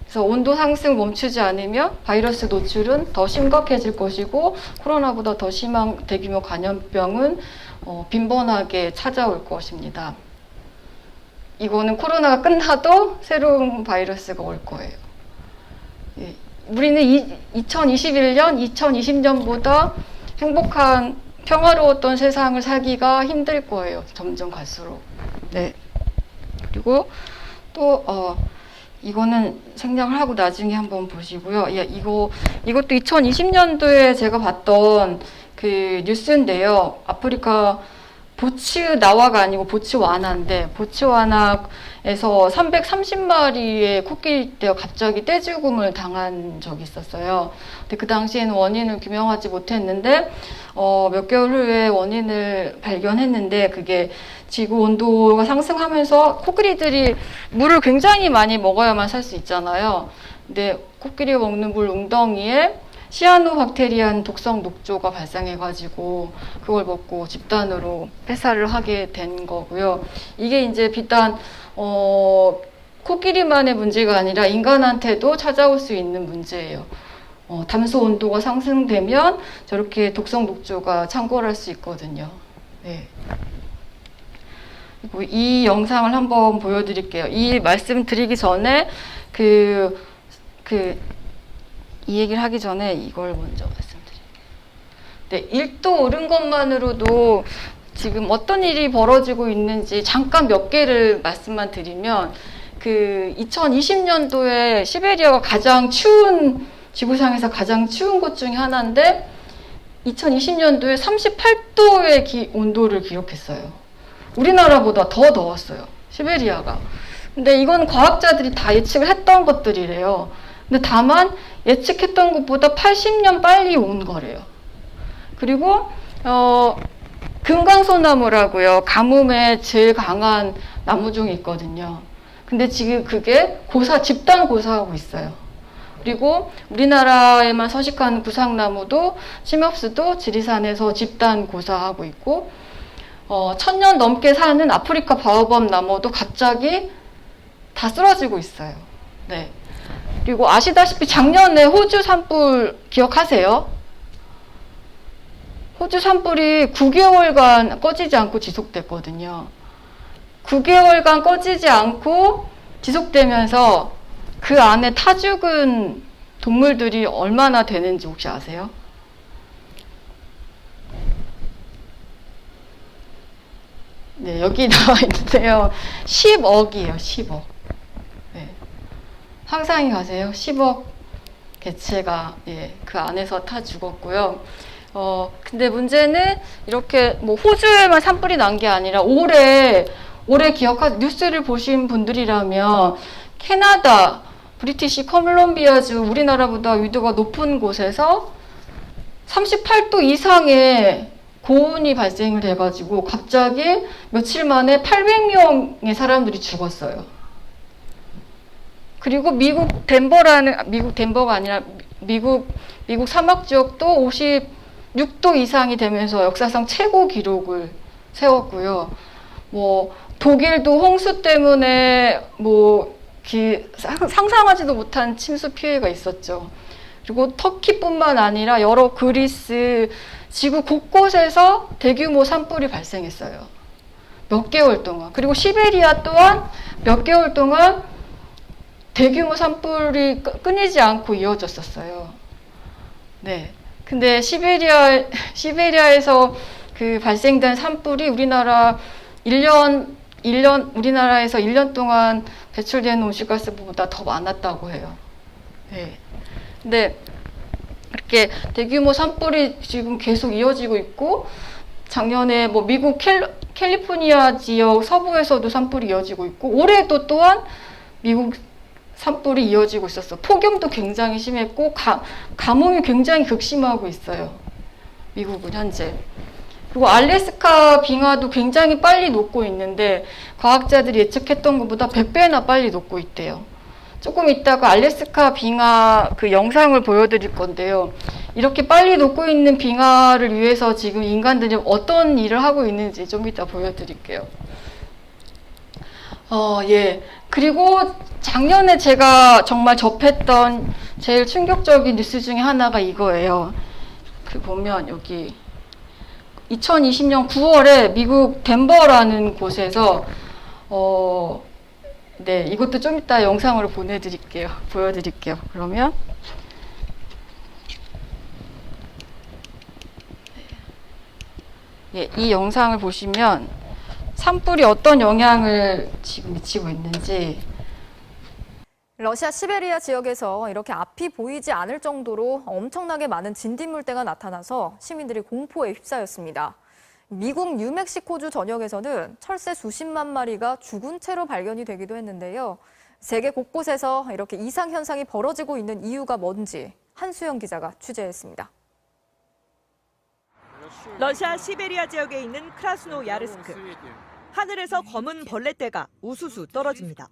그래서 온도 상승 멈추지 않으면 바이러스 노출은 더 심각해질 것이고, 코로나보다 더 심한 대규모 감염병은 빈번하게 찾아올 것입니다. 이거는 코로나가 끝나도 새로운 바이러스가 올 거예요. 예. 우리는 2021년, 2020년보다 행복한 평화로웠던 세상을 살기가 힘들 거예요. 점점 갈수록. 네. 그리고 또 이거는 생략을 하고 나중에 한번 보시고요. 예, 이것도 2020년도에 제가 봤던 그 뉴스인데요. 아프리카 보츠나와가 아니고 보츠와나인데, 보츠와나에서 330마리의 코끼리떼가 갑자기 떼죽음을 당한 적이 있었어요. 근데 그 당시에는 원인을 규명하지 못했는데 몇 개월 후에 원인을 발견했는데, 그게 지구 온도가 상승하면서 코끼리들이 물을 굉장히 많이 먹어야만 살 수 있잖아요. 근데 코끼리가 먹는 물 웅덩이에 시아노박테리안 독성 녹조가 발생해가지고 그걸 먹고 집단으로 폐사를 하게 된 거고요. 이게 이제 비단 코끼리만의 문제가 아니라 인간한테도 찾아올 수 있는 문제예요. 담소 온도가 상승되면 저렇게 독성 녹조가 창궐할 수 있거든요. 네. 그리고 이 영상을 한번 보여드릴게요. 이 말씀 드리기 전에 이 얘기를 하기 전에 이걸 먼저 말씀드릴게요. 네, 1도 오른 것만으로도 지금 어떤 일이 벌어지고 있는지 잠깐 몇 개를 말씀만 드리면, 2020년도에 시베리아가 가장 추운, 지구상에서 가장 추운 곳 중에 하나인데 2020년도에 38도의 온도를 기록했어요. 우리나라보다 더 더웠어요, 시베리아가. 근데 이건 과학자들이 다 예측을 했던 것들이래요. 근데 다만 예측했던 것보다 80년 빨리 온 거래요. 그리고 금강소나무라고요. 가뭄에 제일 강한 나무 중에 있거든요. 근데 지금 그게 집단 고사하고 있어요. 그리고 우리나라에만 서식하는 구상나무도 심엽수도 지리산에서 집단 고사하고 있고, 1000년 넘게 사는 아프리카 바오밥 나무도 갑자기 다 쓰러지고 있어요. 네. 그리고 아시다시피 작년에 호주 산불 기억하세요? 호주 산불이 9개월간 꺼지지 않고 지속됐거든요. 9개월간 꺼지지 않고 지속되면서 그 안에 타 죽은 동물들이 얼마나 되는지 혹시 아세요? 네, 여기 나와 있는데요. 10억이에요, 10억. 네. 상상이 가세요? 10억 개체가 그 안에서 타 죽었고요. 근데 문제는 이렇게 뭐 호주에만 산불이 난 게 아니라 올해 뉴스를 보신 분들이라면 캐나다, 브리티시 컬럼비아주 우리나라보다 위도가 높은 곳에서 38도 이상의 고온이 발생을 해가지고 갑자기 며칠 만에 800명의 사람들이 죽었어요. 그리고 미국 덴버가 아니라 미국 사막 지역도 56도 이상이 되면서 역사상 최고 기록을 세웠고요. 뭐 독일도 홍수 때문에 상상하지도 못한 침수 피해가 있었죠. 그리고 터키뿐만 아니라 여러 그리스, 지구 곳곳에서 대규모 산불이 발생했어요. 몇 개월 동안. 그리고 시베리아 또한 몇 개월 동안 대규모 산불이 끊이지 않고 이어졌었어요. 네. 근데 시베리아에서 그 발생된 산불이 우리나라에서 1년 동안 배출되는 온실가스보다 더 많았다고 해요. 네. 근데 이렇게 대규모 산불이 지금 계속 이어지고 있고, 작년에 뭐 미국 캘리포니아 지역 서부에서도 산불이 이어지고 있고, 올해도 또한 미국 산불이 이어지고 있었어. 폭염도 굉장히 심했고 가뭄이 굉장히 극심하고 있어요. 미국은 현재. 그리고 알래스카 빙하도 굉장히 빨리 녹고 있는데 과학자들이 예측했던 것보다 100배나 빨리 녹고 있대요. 조금 이따가 알래스카 빙하 그 영상을 보여드릴 건데요. 이렇게 빨리 녹고 있는 빙하를 위해서 지금 인간들이 어떤 일을 하고 있는지 좀 이따 보여드릴게요. 예. 그리고 작년에 제가 정말 접했던 제일 충격적인 뉴스 중에 하나가 이거예요. 그 보면 여기 2020년 9월에 미국 덴버라는 곳에서 네, 이것도 좀 이따 영상으로 보여드릴게요. 그러면 예, 이 영상을 보시면 산불이 어떤 영향을 지금 미치고 있는지. 러시아 시베리아 지역에서 이렇게 앞이 보이지 않을 정도로 엄청나게 많은 진딧물대가 나타나서 시민들이 공포에 휩싸였습니다. 미국 뉴멕시코주 전역에서는 철새 수십만 마리가 죽은 채로 발견이 되기도 했는데요. 세계 곳곳에서 이렇게 이상 현상이 벌어지고 있는 이유가 뭔지 한수영 기자가 취재했습니다. 러시아 시베리아 지역에 있는 크라스노야르스크. 하늘에서 검은 벌레떼가 우수수 떨어집니다.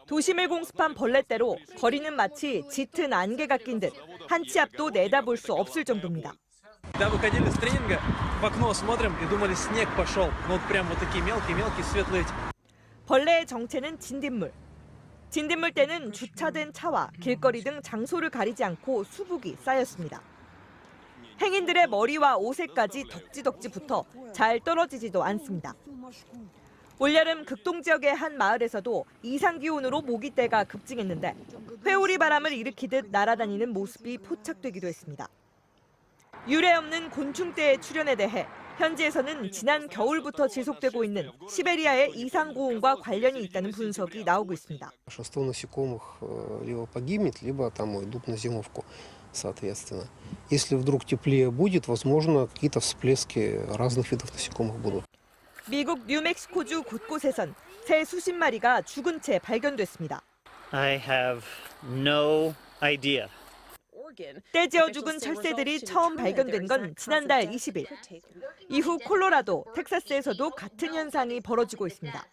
도심을 공습한 벌레떼로 거리는 마치 짙은 안개가 낀 듯 한 치 앞도 내다볼 수 없을 정도입니다. 벌레의 정체는 진딧물. 진딧물떼는 주차된 차와 길거리 등 장소를 가리지 않고 수북이 쌓였습니다. 행인들의 머리와 옷에까지 덕지덕지 붙어 잘 떨어지지도 않습니다. 올여름 극동 지역의 한 마을에서도 이상기온으로 모기떼가 급증했는데 회오리 바람을 일으키듯 날아다니는 모습이 포착되기도 했습니다. 유례 없는 곤충떼의 출현에 대해 현지에서는 지난 겨울부터 지속되고 있는 시베리아의 이상고온과 관련이 있다는 분석이 나오고 있습니다. Большинство насекомых либо погибнет, либо там уйдут на зимовку, соответственно. Если вдруг теплее будет, возможно, какие-то всплески разных видов насекомых будут. 미국 뉴멕시코주 곳곳에선 새 수십 마리가 죽은 채 발견됐습니다. I have no idea. 떼지어 죽은 철새들이 처음 발견된 건 지난달 20일. 이후 콜로라도, 텍사스에서도 같은 현상이 벌어지고 있습니다.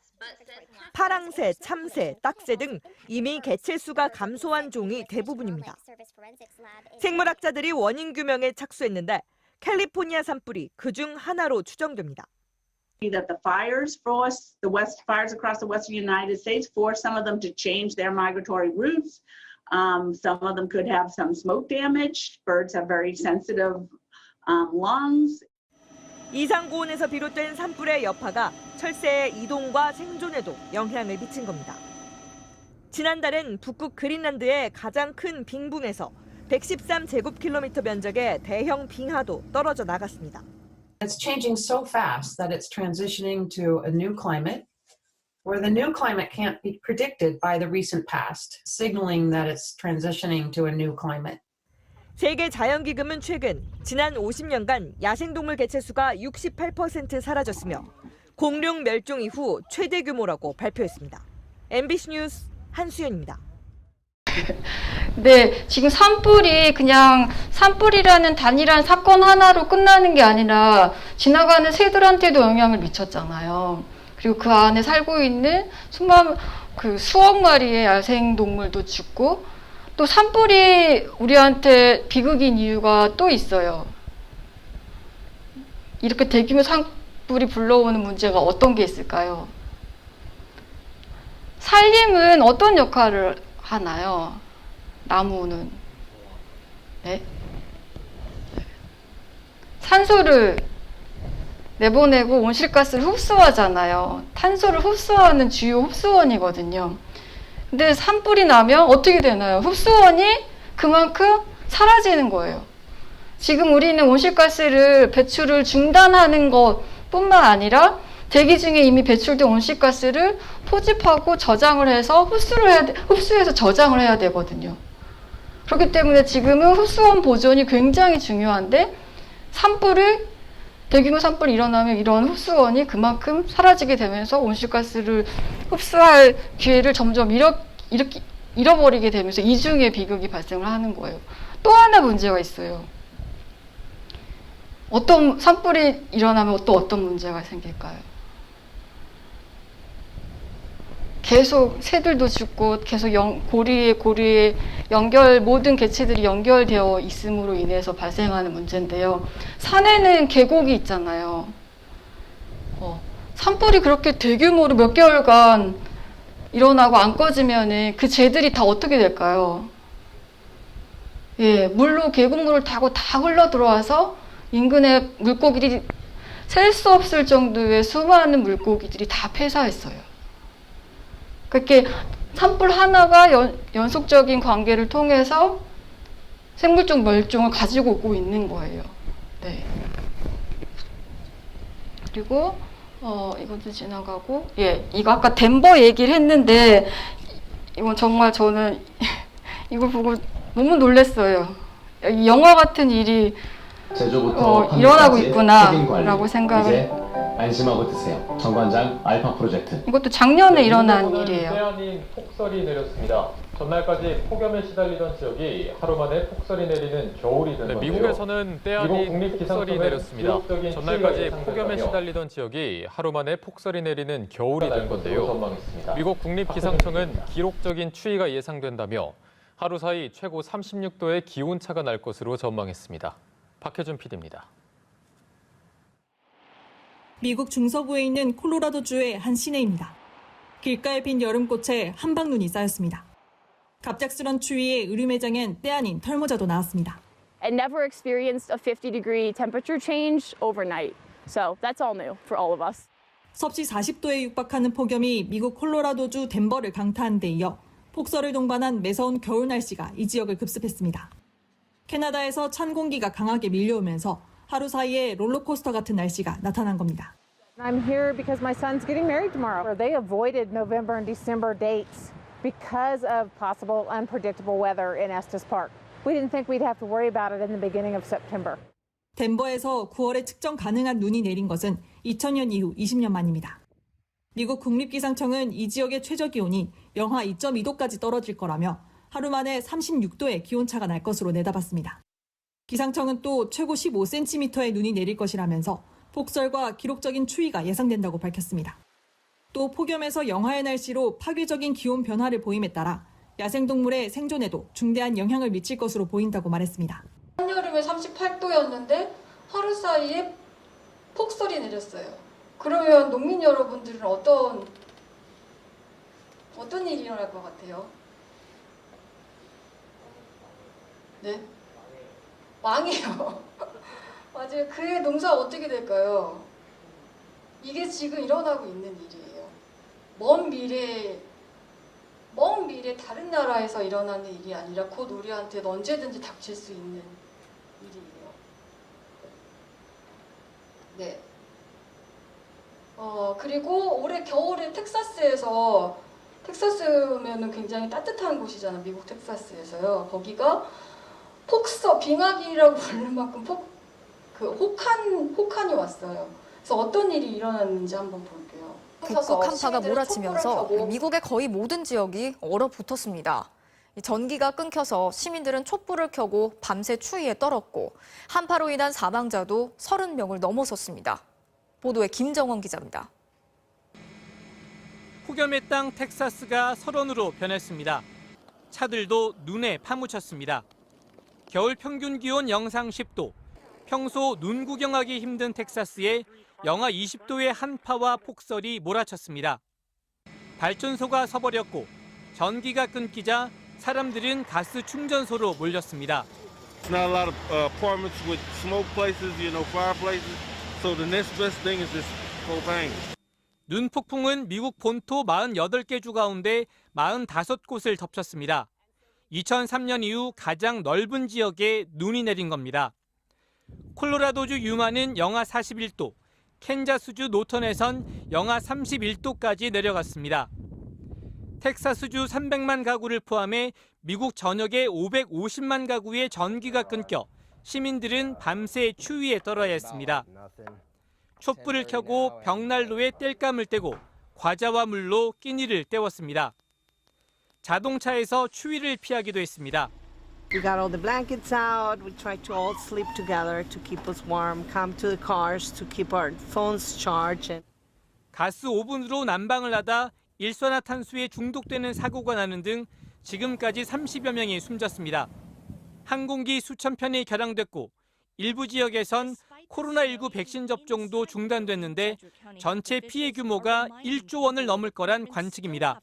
파랑새, 참새, 딱새 등 이미 개체수가 감소한 종이 대부분입니다. 생물학자들이 원인 규명에 착수했는데 캘리포니아 산불이 그중 하나로 추정됩니다. That the fires forced the fires across the western United States forced some of them to change their migratory routes. Some of them could have some smoke damage. Birds have very sensitive lungs. 이상고온에서 비롯된 산불의 여파가 철새의 이동과 생존에도 영향을 미친 겁니다. 지난달엔 북극 그린란드의 가장 큰 빙붕에서 113제곱킬로미터 면적의 대형 빙하도 떨어져 나갔습니다. It's changing so fast that it's transitioning to a new climate, where the new climate can't be predicted by the recent past, signaling that it's transitioning to a new climate. 세계 자연기금은 최근 지난 50년간 야생동물 개체수가 68% 사라졌으며 공룡 멸종 이후 최대 규모라고 발표했습니다. MBC 뉴스 한수연입니다. 네, 지금 산불이 그냥 산불이라는 단일한 사건 하나로 끝나는 게 아니라 지나가는 새들한테도 영향을 미쳤잖아요. 그리고 그 안에 살고 있는 수억 마리의 야생동물도 죽고 또 산불이 우리한테 비극인 이유가 또 있어요. 이렇게 대규모 산불이 불러오는 문제가 어떤 게 있을까요? 산림은 어떤 역할을 하나요? 나무는 네? 산소를 내보내고 온실가스를 흡수하잖아요. 탄소를 흡수하는 주요 흡수원이거든요. 근데 산불이 나면 어떻게 되나요? 흡수원이 그만큼 사라지는 거예요. 지금 우리는 온실가스를 배출을 중단하는 것뿐만 아니라 대기 중에 이미 배출된 온실가스를 포집하고 저장을 해서 흡수해서 저장을 해야 되거든요. 그렇기 때문에 지금은 흡수원 보존이 굉장히 중요한데 대규모 산불이 일어나면 이런 흡수원이 그만큼 사라지게 되면서 온실가스를 흡수할 기회를 점점 잃어버리게 되면서 이중의 비극이 발생을 하는 거예요. 또 하나 문제가 있어요. 어떤 산불이 일어나면 또 어떤 문제가 생길까요? 계속 새들도 죽고 계속 고리에 모든 개체들이 연결되어 있음으로 인해서 발생하는 문제인데요. 산에는 계곡이 있잖아요. 산불이 그렇게 대규모로 몇 개월간 일어나고 안 꺼지면은 그 재들이 다 어떻게 될까요? 예, 물로 계곡물을 타고 다 흘러 들어와서 인근의 물고기들이 셀 수 없을 정도의 수많은 물고기들이 다 폐사했어요. 그렇게 산불 하나가 연속적인 관계를 통해서 생물종 멸종을 가지고 오고 있는 거예요. 네. 그리고 이것도 지나가고, 예, 이거 아까 덴버 얘기를 했는데 이건 정말 저는 이걸 보고 너무 놀랐어요. 영화 같은 일이 일어나고 있구나라고 생각을. 안심하고 드세요. 정관장 알파 프로젝트. 이것도 작년에 일어난 일이에요. 때아닌 폭설이 내렸습니다. 전날까지 폭염에 시달리던 지역이 하루 만에 폭설이 내리는 겨울이 된 건데요. 미국에서는 때아닌 폭설이 내렸습니다. 전날까지 폭염에 시달리던 지역이 하루 만에 폭설이 내리는 겨울이 된 건데요. 미국 국립기상청은 기록적인 추위가 예상된다며 하루 사이 최고 36도의 기온차가 날 것으로 전망했습니다. 박혜준 PD입니다. 미국 중서부에 있는 콜로라도주의 한 시내입니다. 길가에 핀 여름꽃에 한방눈이 쌓였습니다. 갑작스런 추위에 의류매장엔 때 아닌 털모자도 나왔습니다. I never experienced a 50-degree temperature change overnight. So that's all new for all of us. 섭씨 40도에 육박하는 폭염이 미국 콜로라도주 덴버를 강타한 데 이어 폭설을 동반한 매서운 겨울 날씨가 이 지역을 급습했습니다. 캐나다에서 찬 공기가 강하게 밀려오면서 하루 사이에 롤러코스터 같은 날씨가 나타난 겁니다. I'm here because my son's getting married tomorrow. They avoided November and December dates because of possible unpredictable weather in Estes Park. We didn't think we'd have to worry about it in the beginning of September. 덴버에서 9월에 측정 가능한 눈이 내린 것은 2000년 이후 20년 만입니다. 미국 국립기상청은 이 지역의 최저기온이 영하 2.2도까지 떨어질 거라며 하루 만에 36도의 기온차가 날 것으로 내다봤습니다. 기상청은 또 최고 15cm의 눈이 내릴 것이라면서 폭설과 기록적인 추위가 예상된다고 밝혔습니다. 또 폭염에서 영하의 날씨로 파괴적인 기온 변화를 보임에 따라 야생동물의 생존에도 중대한 영향을 미칠 것으로 보인다고 말했습니다. 한여름에 38도였는데 하루 사이에 폭설이 내렸어요. 그러면 농민 여러분들은 어떤 일이 일어날 것 같아요? 네? 망해요. 맞아요. 그의 농사가 어떻게 될까요? 이게 지금 일어나고 있는 일이에요. 먼 미래에 다른 나라에서 일어나는 일이 아니라 곧 우리한테 언제든지 닥칠 수 있는 일이에요. 네. 그리고 올해 겨울에 텍사스면은 굉장히 따뜻한 곳이잖아. 미국 텍사스에서요. 거기가 빙하기라고 부르는 만큼 혹한이 왔어요. 그래서 어떤 일이 일어났는지 한번 볼게요. 북극 한파가 몰아치면서 미국의 거의 모든 지역이 얼어붙었습니다. 전기가 끊겨서 시민들은 촛불을 켜고 밤새 추위에 떨었고 한파로 인한 사망자도 30명을 넘어섰습니다. 보도에 김정원 기자입니다. 폭염의 땅 텍사스가 설원으로 변했습니다. 차들도 눈에 파묻혔습니다. 겨울 평균 기온 영상 10도, 평소 눈 구경하기 힘든 텍사스에 영하 20도의 한파와 폭설이 몰아쳤습니다. 발전소가 서버렸고 전기가 끊기자 사람들은 가스 충전소로 몰렸습니다. Not a lot of apartments with smoke places, fireplaces. So the next best thing is this propane. 눈 폭풍은 미국 본토 48개 주 가운데 45곳을 덮쳤습니다. 2003년 이후 가장 넓은 지역에 눈이 내린 겁니다. 콜로라도주 유마는 영하 41도, 캔자스주 노턴에선 영하 31도까지 내려갔습니다. 텍사스주 300만 가구를 포함해 미국 전역의 550만 가구의 전기가 끊겨 시민들은 밤새 추위에 떨어야 했습니다. 촛불을 켜고 벽난로에 땔감을 떼고 과자와 물로 끼니를 때웠습니다. 자동차에서 추위를 피하기도 했습니다. We got all the blankets out. We tried to all sleep together to keep us warm. Come to the cars to keep our phones charged. 가스 오븐으로 난방을 하다 일산화탄소에 중독되는 사고가 나는 등 지금까지 30여 명이 숨졌습니다. 항공기 수천 편이 결항됐고 일부 지역에선 코로나19 백신 접종도 중단됐는데 전체 피해 규모가 1조 원을 넘을 거란 관측입니다.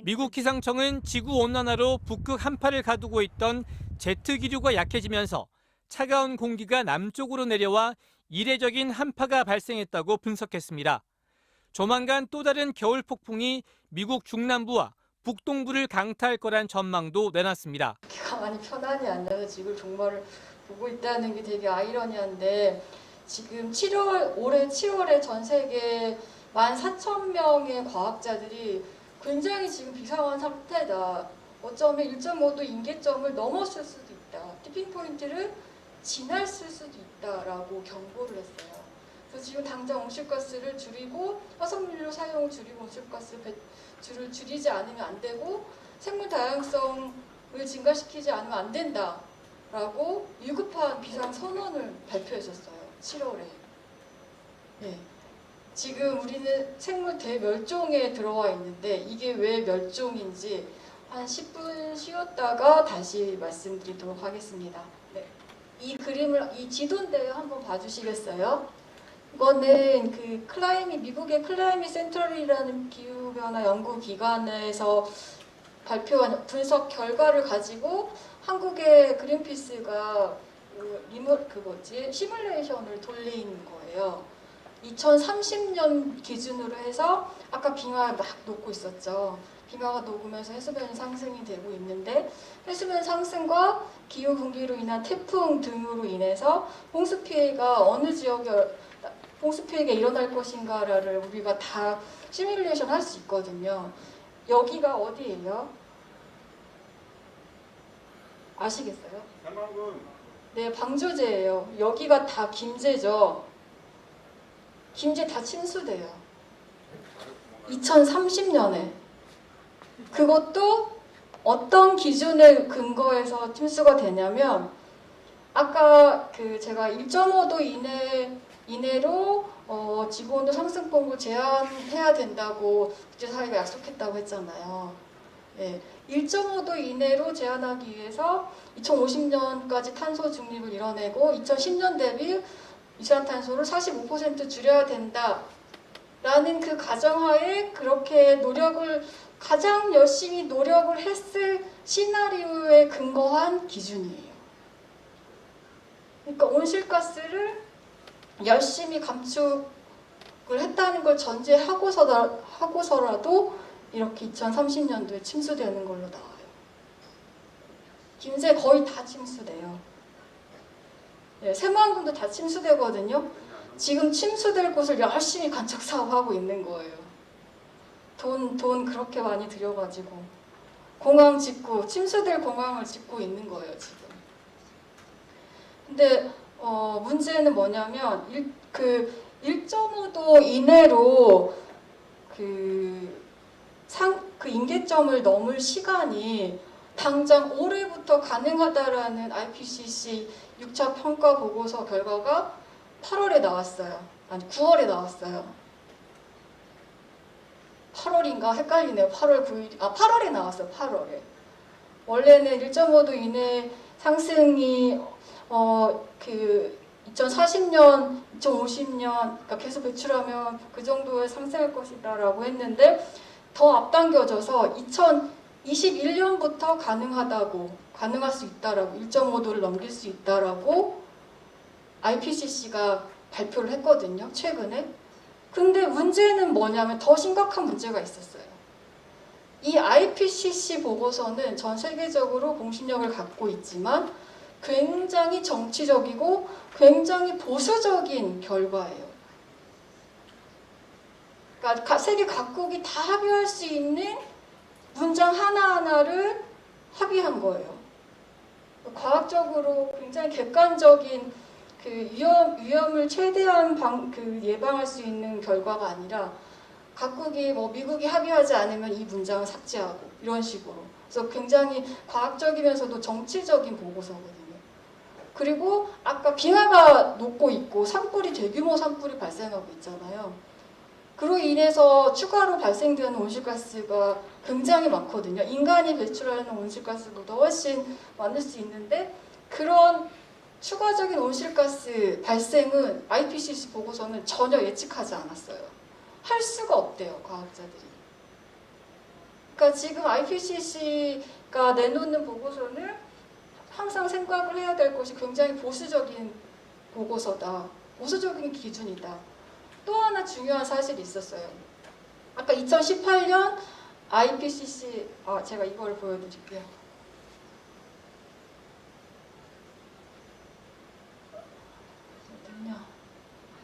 미국 기상청은 지구 온난화로 북극 한파를 가두고 있던 제트 기류가 약해지면서 차가운 공기가 남쪽으로 내려와 이례적인 한파가 발생했다고 분석했습니다. 조만간 또 다른 겨울 폭풍이 미국 중남부와 북동부를 강타할 거란 전망도 내놨습니다. 가만히 편안히 앉아서 지금 종말을 보고 있다는 게 되게 아이러니한데 지금 올해 7월에 전 세계 14,000명의 과학자들이 굉장히 지금 비상한 상태다. 어쩌면 1.5도 인계점을 넘었을 수도 있다. 티핑 포인트를 지났을 수도 있다라고 경고를 했어요. 그래서 지금 당장 온실가스를 줄이고 화석연료 사용 줄이고 온실가스 배출을 줄이지 않으면 안 되고 생물 다양성을 증가시키지 않으면 안 된다라고 위급한 비상 선언을 발표했었어요. 7월에. 네. 지금 우리는 생물 대멸종에 들어와 있는데 이게 왜 멸종인지 한 10분 쉬었다가 다시 말씀드리도록 하겠습니다. 네. 이 지도인데요. 한번 봐주시겠어요? 이거는 미국의 클라이밋 센터리라는 기후변화 연구기관에서 발표한 분석 결과를 가지고 한국의 그린피스가 시뮬레이션을 돌린 거예요. 2030년 기준으로 해서 아까 빙하가 막 녹고 있었죠. 빙하가 녹으면서 해수면이 상승이 되고 있는데 해수면 상승과 기후 분기로 인한 태풍 등으로 인해서 홍수 피해가 어느 지역에 홍수 피해가 일어날 것인가를 우리가 다 시뮬레이션 할 수 있거든요. 여기가 어디예요? 아시겠어요? 네, 방조제예요. 여기가 다 김제죠. 김제 다 침수돼요. 2030년에. 그것도 어떤 기준에 근거해서 침수가 되냐면 아까 제가 1.5도 이내 이내로 지구온도 상승폭을 제한해야 된다고 국제사회가 약속했다고 했잖아요. 예, 1.5도 이내로 제한하기 위해서 2050년까지 탄소 중립을 이뤄내고 2010년 대비 이산탄소를 45% 줄여야 된다라는 그 가정하에 그렇게 가장 열심히 노력을 했을 시나리오에 근거한 기준이에요. 그러니까 온실가스를 열심히 감축을 했다는 걸 전제하고서라도 이렇게 2030년도에 침수되는 걸로 나와요. 김새 거의 다 침수돼요. 네, 새만금도 다 침수되거든요. 지금 침수될 곳을 열심히 간척 사업하고 있는 거예요. 돈 그렇게 많이 들여가지고 공항 짓고 침수될 공항을 짓고 있는 거예요 지금. 근데 문제는 뭐냐면 1.5도 이내로 그 임계점을 넘을 시간이 당장 올해부터 가능하다라는 IPCC 6차 평가 보고서 결과가 8월에 나왔어요. 아니 9월에 나왔어요. 8월인가 헷갈리네요. 8월 9일, 8월에 나왔어요. 8월에. 원래는 1.5도 이내 상승이 2040년, 2050년 그러니까 계속 배출하면 그 정도에 상승할 것이다라고 했는데 더 앞당겨져서 2021년부터 가능할 수 있다라고 1.5도를 넘길 수 있다라고 IPCC가 발표를 했거든요. 최근에. 근데 문제는 뭐냐면 더 심각한 문제가 있었어요. 이 IPCC 보고서는 전 세계적으로 공신력을 갖고 있지만 굉장히 정치적이고 굉장히 보수적인 결과예요. 그러니까 세계 각국이 다 합의할 수 있는 문장 하나하나를 합의한 거예요. 과학적으로 굉장히 객관적인 그 위험을 최대한 예방할 수 있는 결과가 아니라 각국이 미국이 합의하지 않으면 이 문장을 삭제하고 이런 식으로. 그래서 굉장히 과학적이면서도 정치적인 보고서거든요. 그리고 아까 빙하가 녹고 있고 대규모 산불이 발생하고 있잖아요. 그로 인해서 추가로 발생되는 온실가스가 굉장히 많거든요. 인간이 배출하는 온실가스보다 훨씬 많을 수 있는데 그런 추가적인 온실가스 발생은 IPCC 보고서는 전혀 예측하지 않았어요. 할 수가 없대요, 과학자들이. 그러니까 지금 IPCC가 내놓는 보고서는 항상 생각을 해야 될 것이 굉장히 보수적인 보고서다. 보수적인 기준이다. 또 하나 중요한 사실이 있었어요. 아까 2018년 IPCC, 제가 이걸 보여드릴게요.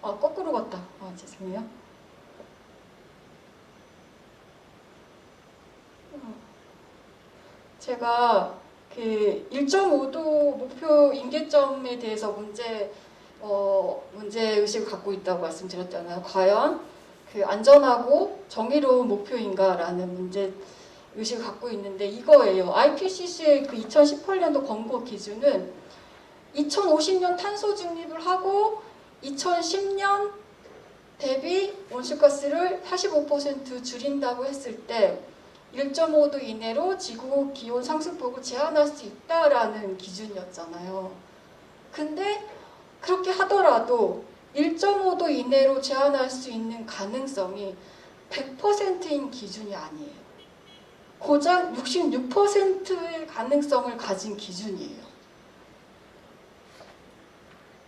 거꾸로 갔다. 죄송해요. 제가 그 1.5도 목표 임계점에 대해서 문제의식을 갖고 있다고 말씀드렸잖아요. 과연 그 안전하고 정의로운 목표인가라는 문제의식을 갖고 있는데 이거예요. IPCC의 그 2018년도 권고 기준은 2050년 탄소 중립을 하고 2010년 대비 온실가스를 45% 줄인다고 했을 때 1.5도 이내로 지구 기온 상승폭을 제한할 수 있다라는 기준이었잖아요. 근데 그렇게 하더라도 1.5도 이내로 제한할 수 있는 가능성이 100%인 기준이 아니에요. 고작 66%의 가능성을 가진 기준이에요.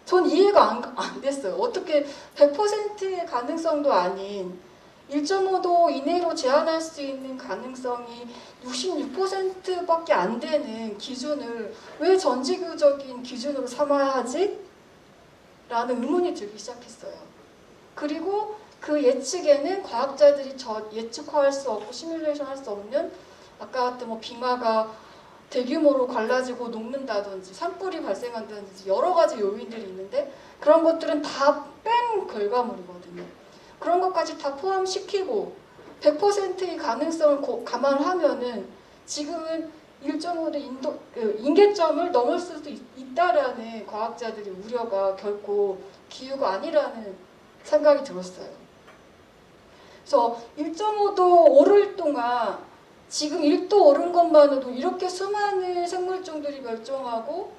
전 이해가 안 됐어요. 어떻게 100%의 가능성도 아닌 1.5도 이내로 제한할 수 있는 가능성이 66%밖에 안 되는 기준을 왜 전지구적인 기준으로 삼아야 하지? 라는 의문이 들기 시작했어요. 그리고 그 예측에는 과학자들이 예측할 수 없고 시뮬레이션 할 수 없는 아까 같은 빙하가 대규모로 갈라지고 녹는다든지 산불이 발생한다든지 여러 가지 요인들이 있는데 그런 것들은 다 뺀 결과물이거든요. 그런 것까지 다 포함시키고 100%의 가능성을 감안하면은 지금은 1.5도 임계점을 넘을 수도 있다라는 과학자들의 우려가 결코 기후가 아니라는 생각이 들었어요. 그래서 1.5도 오를 동안 지금 1도 오른 것만으로도 이렇게 수많은 생물종들이 멸종하고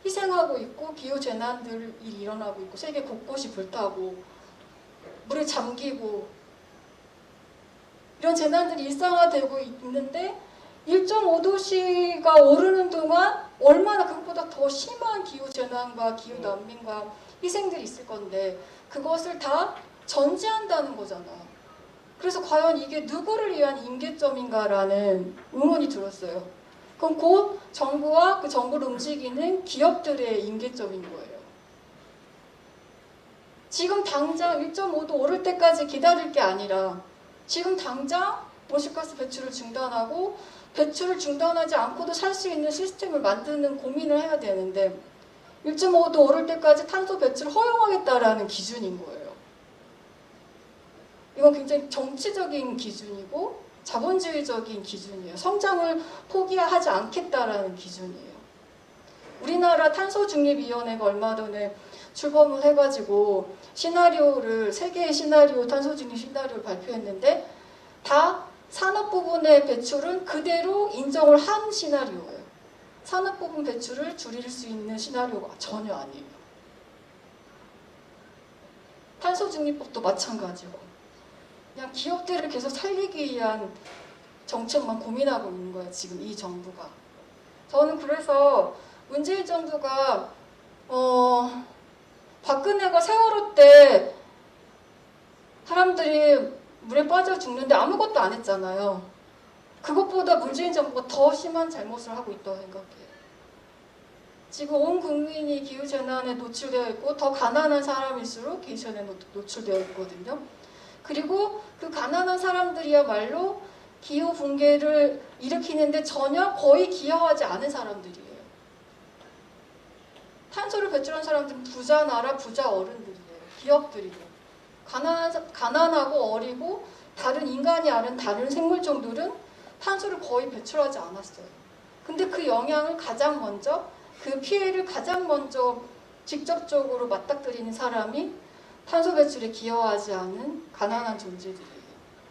희생하고 있고 기후재난들이 일어나고 있고 세계 곳곳이 불타고 물에 잠기고 이런 재난들이 일상화되고 있는데 1.5도씨가 오르는 동안 얼마나 그것보다 더 심한 기후재난과 기후난민과 희생들이 있을 건데 그것을 다 전제한다는 거잖아요. 그래서 과연 이게 누구를 위한 임계점인가라는 의문이 들었어요. 그럼 곧 정부와 그 정부를 움직이는 기업들의 임계점인 거예요. 지금 당장 1.5도 오를 때까지 기다릴 게 아니라 지금 당장 온실가스 배출을 중단하고 배출을 중단하지 않고도 살 수 있는 시스템을 만드는 고민을 해야 되는데 1.5도 오를 때까지 탄소 배출을 허용하겠다라는 기준인 거예요. 이건 굉장히 정치적인 기준이고 자본주의적인 기준이에요. 성장을 포기하지 않겠다라는 기준이에요. 우리나라 탄소중립위원회가 얼마 전에 출범을 해가지고 시나리오를 세 개의 시나리오 탄소중립 시나리오를 발표했는데 다 산업 부분의 배출은 그대로 인정을 한 시나리오예요. 산업 부분 배출을 줄일 수 있는 시나리오가 전혀 아니에요. 탄소중립법도 마찬가지고 그냥 기업들을 계속 살리기 위한 정책만 고민하고 있는 거예요. 지금 이 정부가. 저는 그래서 문재인 정부가 박근혜가 세월호 때 사람들이 물에 빠져 죽는데 아무것도 안 했잖아요. 그것보다 문재인 정부가 더 심한 잘못을 하고 있다고 생각해요. 지금 온 국민이 기후재난에 노출되어 있고 더 가난한 사람일수록 기후재난에 노출되어 있거든요. 그리고 그 가난한 사람들이야말로 기후 붕괴를 일으키는데 전혀 거의 기여하지 않은 사람들이에요. 탄소를 배출한 사람들은 부자 나라, 부자 어른들이에요. 기업들이에요. 가난하고 어리고 다른 인간이 아닌 다른 생물종들은 탄소를 거의 배출하지 않았어요. 근데 그 영향을 가장 먼저, 그 피해를 가장 먼저 직접적으로 맞닥뜨리는 사람이 탄소 배출에 기여하지 않은 가난한 존재들이에요.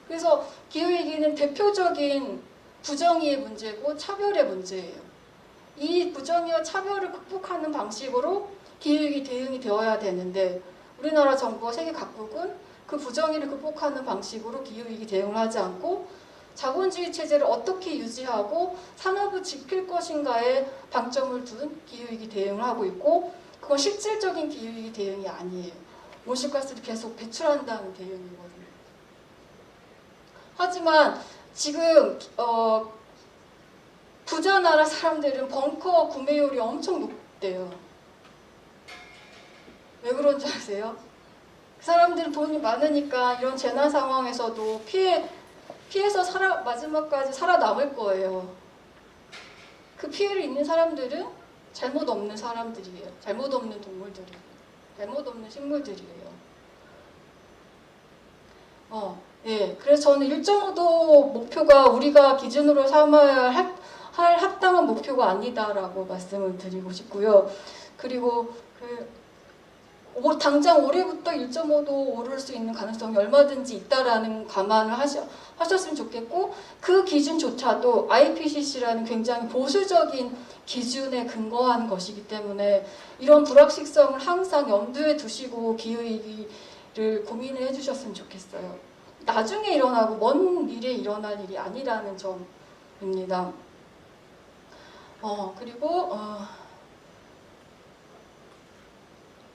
그래서 기후위기는 대표적인 부정의의 문제고 차별의 문제예요. 이 부정의와 차별을 극복하는 방식으로 기후위기 대응이 되어야 되는데 우리나라 정부와 세계 각국은 그 부정의를 극복하는 방식으로 기후위기 대응을 하지 않고 자본주의 체제를 어떻게 유지하고 산업을 지킬 것인가에 방점을 둔 기후위기 대응을 하고 있고 그건 실질적인 기후위기 대응이 아니에요. 온실가스를 계속 배출한다는 대응이거든요. 하지만 지금 부자 나라 사람들은 벙커 구매율이 엄청 높대요. 왜 그런지 아세요? 그 사람들은 돈이 많으니까 이런 재난 상황에서도 피해서 마지막까지 살아남을 거예요. 그 피해를 입는 사람들은 잘못 없는 사람들이에요. 잘못 없는 동물들이에요. 잘못 없는 식물들이에요. 예. 그래서 저는 1.5도 목표가 우리가 기준으로 삼아야 할 합당한 목표가 아니다라고 말씀을 드리고 싶고요. 그리고 당장 올해부터 1.5도 오를 수 있는 가능성이 얼마든지 있다라는 감안을 하셨으면 좋겠고 그 기준조차도 IPCC라는 굉장히 보수적인 기준에 근거한 것이기 때문에 이런 불확실성을 항상 염두에 두시고 기후위기를 고민을 해주셨으면 좋겠어요. 나중에 일어나고 먼 미래에 일어날 일이 아니라는 점입니다. 그리고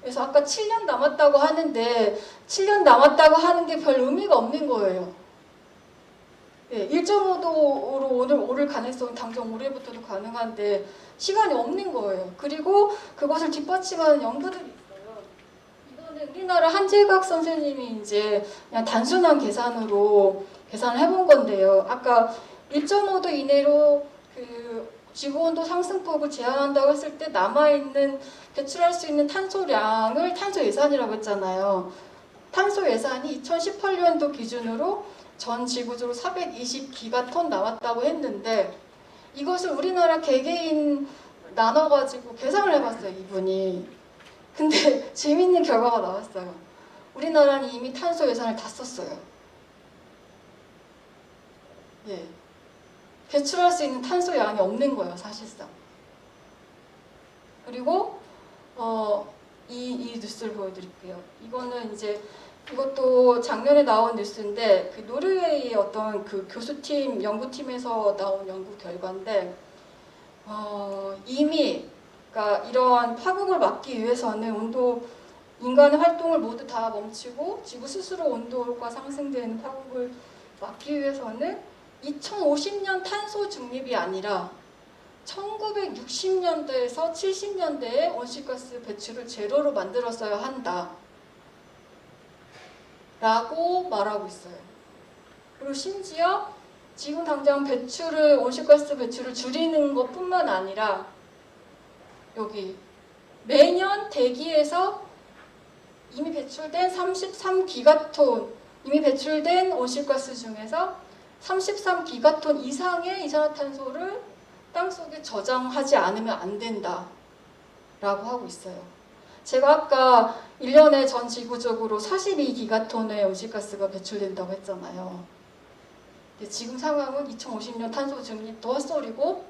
그래서 아까 7년 남았다고 하는데 7년 남았다고 하는 게 별 의미가 없는 거예요. 네, 1.5도로 오를 가능성은 당장 올해부터도 가능한데 시간이 없는 거예요. 그리고 그것을 뒷받침하는 연구들이 있어요. 이거는 우리나라 한재각 선생님이 이제 그냥 단순한 계산으로 계산을 해본 건데요. 아까 1.5도 이내로 지구온도 상승폭을 제한한다고 했을 때 남아있는 배출할 수 있는 탄소량을 탄소 예산이라고 했잖아요. 탄소 예산이 2018년도 기준으로 전 지구적으로 420기가톤 나왔다고 했는데 이것을 우리나라 개개인 나눠가지고 계산을 해봤어요, 이분이. 근데 재밌는 결과가 나왔어요. 우리나라는 이미 탄소 예산을 다 썼어요. 예. 배출할 수 있는 탄소 양이 없는 거예요, 사실상. 그리고 이 뉴스를 보여드릴게요. 이거는 이제 이것도 작년에 나온 뉴스인데 그 노르웨이의 어떤 그 교수팀 연구팀에서 나온 연구 결과인데 이미 그러니까 이러한 파국을 막기 위해서는 인간의 활동을 모두 다 멈추고 지구 스스로 온도가 상승되는 파국을 막기 위해서는 2050년 탄소 중립이 아니라 1960년대에서 70년대에 온실가스 배출을 제로로 만들었어야 한다 라고 말하고 있어요. 그리고 심지어 지금 당장 온실가스 배출을 줄이는 것뿐만 아니라 여기 매년 대기에서 이미 배출된 33기가톤 이미 배출된 온실가스 중에서 33기가톤 이상의 이산화탄소를 땅속에 저장하지 않으면 안 된다 라고 하고 있어요. 제가 아까 1년에 전 지구적으로 42기가톤의 온실가스가 배출된다고 했잖아요. 근데 지금 상황은 2050년 탄소 중립도 헛소리고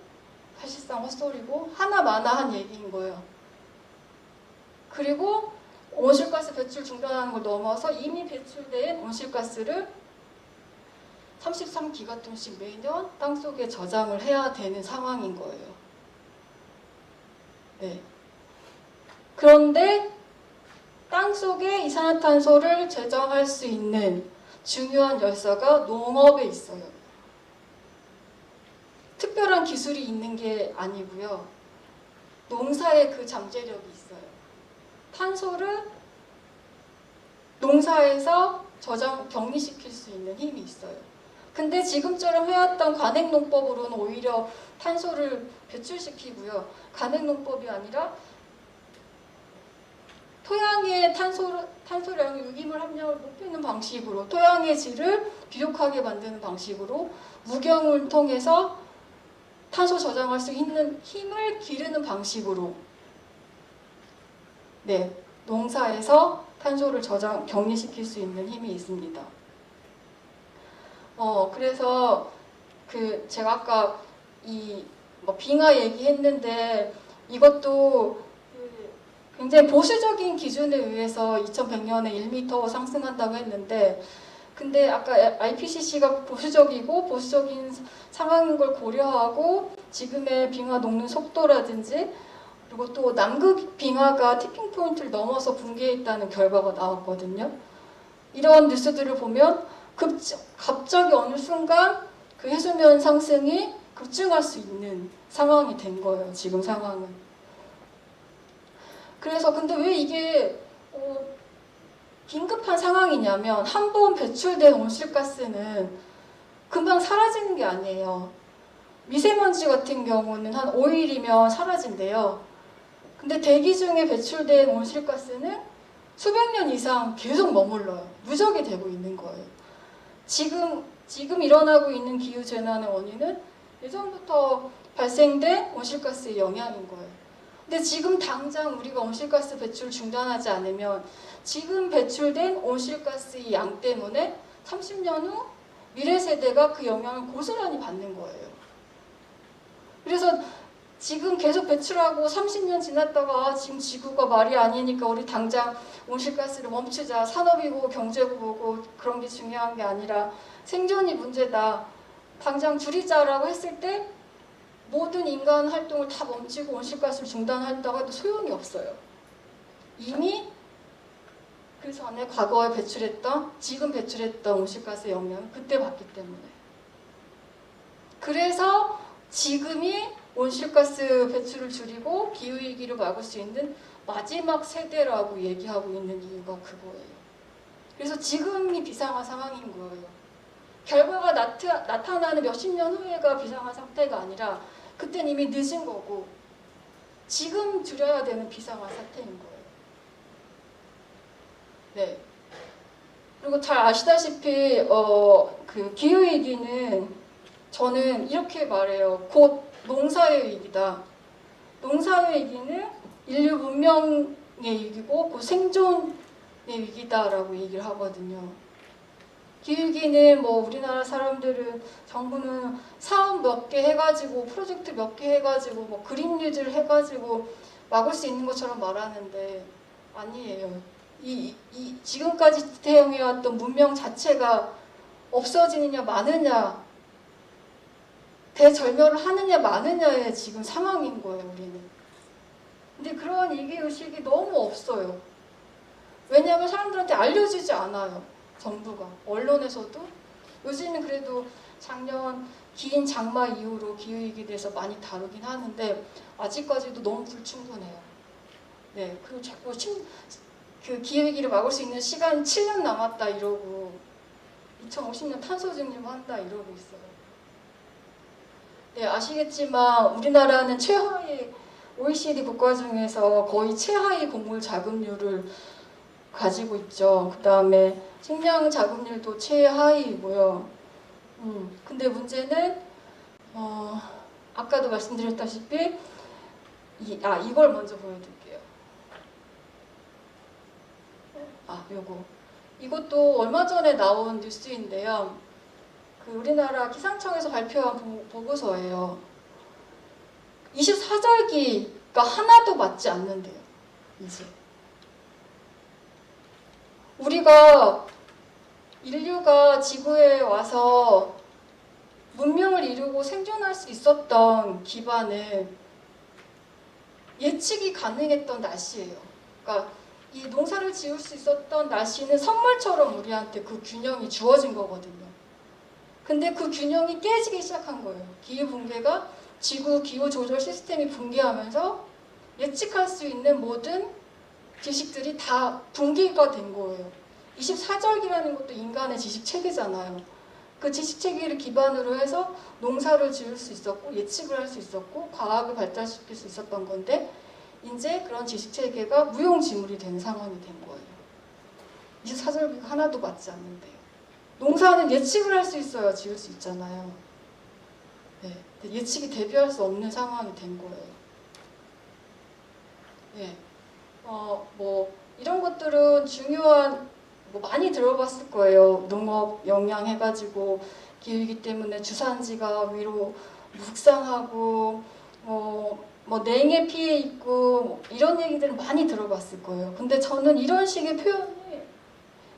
사실상 헛소리고 하나마나한 얘기인 거예요. 그리고 온실가스 배출 중단하는 걸 넘어서 이미 배출된 온실가스를 33기가톤씩 매년 땅속에 저장을 해야 되는 상황인 거예요. 네. 그런데 땅속에 이산화탄소를 저장할 수 있는 중요한 열사가 농업에 있어요. 특별한 기술이 있는 게 아니고요. 농사에 그 잠재력이 있어요. 탄소를 농사에서 격리시킬 수 있는 힘이 있어요. 근데 지금처럼 해왔던 관행농법으로는 오히려 탄소를 배출시키고요. 관행농법이 아니라 토양의 탄소량의 유기물 함량을 높이는 방식으로 토양의 질을 비옥하게 만드는 방식으로 무경을 통해서 탄소 저장할 수 있는 힘을 기르는 방식으로 농사에서 탄소를 격리시킬 수 있는 힘이 있습니다. 그래서 제가 아까 빙하 얘기했는데 이것도 굉장히 보수적인 기준에 의해서 2100년에 1m 상승한다고 했는데 근데 아까 IPCC가 보수적인 상황인 걸 고려하고 지금의 빙하 녹는 속도라든지 그리고 또 남극 빙하가 티핑 포인트를 넘어서 붕괴했다는 결과가 나왔거든요. 이런 뉴스들을 보면 갑자기 어느 순간 그 해수면 상승이 급증할 수 있는 상황이 된 거예요. 지금 상황은. 그래서 근데 왜 이게 긴급한 상황이냐면 한 번 배출된 온실가스는 금방 사라지는 게 아니에요. 미세먼지 같은 경우는 한 5일이면 사라진대요. 근데 대기 중에 배출된 온실가스는 수백 년 이상 계속 머물러요. 누적이 되고 있는 거예요. 지금 일어나고 있는 기후재난의 원인은 예전부터 발생된 온실가스의 영향인 거예요. 근데 지금 당장 우리가 온실가스 배출을 중단하지 않으면 지금 배출된 온실가스의 양 때문에 30년 후 미래 세대가 그 영향을 고스란히 받는 거예요. 그래서 지금 계속 배출하고 30년 지났다가 지금 지구가 말이 아니니까 우리 당장 온실가스를 멈추자. 산업이고 경제고 뭐고 그런 게 중요한 게 아니라 생존이 문제다. 당장 줄이자라고 했을 때 모든 인간 활동을 다 멈추고 온실가스를 중단한다고 해도 소용이 없어요. 이미 그 전에 과거에 지금 배출했던 온실가스의 영향을 그때 받기 때문에. 그래서 지금이 온실가스 배출을 줄이고 기후위기를 막을 수 있는 마지막 세대라고 얘기하고 있는 이유가 그거예요. 그래서 지금이 비상한 상황인 거예요. 결과가 나타나는 몇십 년 후에가 비상한 상태가 아니라 그땐 이미 늦은 거고 지금 줄여야 되는 비상한 사태인 거예요. 네. 그리고 잘 아시다시피 그 기후위기는 저는 이렇게 말해요. 곧 농사의 위기다. 농사의 위기는 인류 문명 위기고 그 생존의 위기다라고 얘기를 하거든요. 기후위기는 뭐 우리나라 사람들은 정부는 사업 몇 개 해가지고 프로젝트 몇 개 해가지고 뭐 그린 뉴딜 해가지고 막을 수 있는 것처럼 말하는데 아니에요. 이 지금까지 대응해왔던 문명 자체가 없어지느냐 마느냐, 대절멸을 하느냐 마느냐의 지금 상황인 거예요, 우리는. 근데 그런 위기의식이 너무 없어요. 왜냐하면 사람들한테 알려지지 않아요. 정부가. 언론에서도. 요즘은 그래도 작년 긴 장마 이후로 기후위기에 대해서 많이 다루긴 하는데 아직까지도 너무 불충분해요. 네, 그리고 자꾸 그 기후위기를 막을 수 있는 시간 7년 남았다 이러고 2050년 탄소 중립 한다 이러고 있어요. 네, 아시겠지만 우리나라는 최하위 OECD 국가 중에서 거의 최하위 곡물 자급률을 가지고 있죠. 그 다음에 식량 자급률도 최하위고요. 근데 문제는 아까도 말씀드렸다시피 이걸 먼저 보여드릴게요. 요거. 이것도 얼마 전에 나온 뉴스인데요. 그 우리나라 기상청에서 발표한 보고서예요. 24절기가 하나도 맞지 않는데요. 이제. 인류가 지구에 와서 문명을 이루고 생존할 수 있었던 기반은 예측이 가능했던 날씨예요. 그러니까 이 농사를 지을 수 있었던 날씨는 선물처럼 우리한테 그 균형이 주어진 거거든요. 근데 그 균형이 깨지기 시작한 거예요. 기후붕괴가 지구 기후 조절 시스템이 붕괴하면서 예측할 수 있는 모든 지식들이 다 붕괴가 된 거예요. 24절기라는 것도 인간의 지식체계잖아요. 그 지식체계를 기반으로 해서 농사를 지을 수 있었고 예측을 할 수 있었고 과학을 발달시킬 수 있었던 건데 이제 그런 지식체계가 무용지물이 된 상황이 된 거예요. 24절기가 하나도 맞지 않는데요. 농사는 예측을 할 수 있어야 지을 수 있잖아요. 네, 예측이 대비할 수 없는 상황이 된 거예요. 네. 뭐 이런 것들은 중요한 많이 들어봤을 거예요. 농업 영향 해가지고 기후이기 때문에 주산지가 위로 묵상하고 뭐 냉해 피해 있고 이런 얘기들을 많이 들어봤을 거예요. 근데 저는 이런 식의 표현이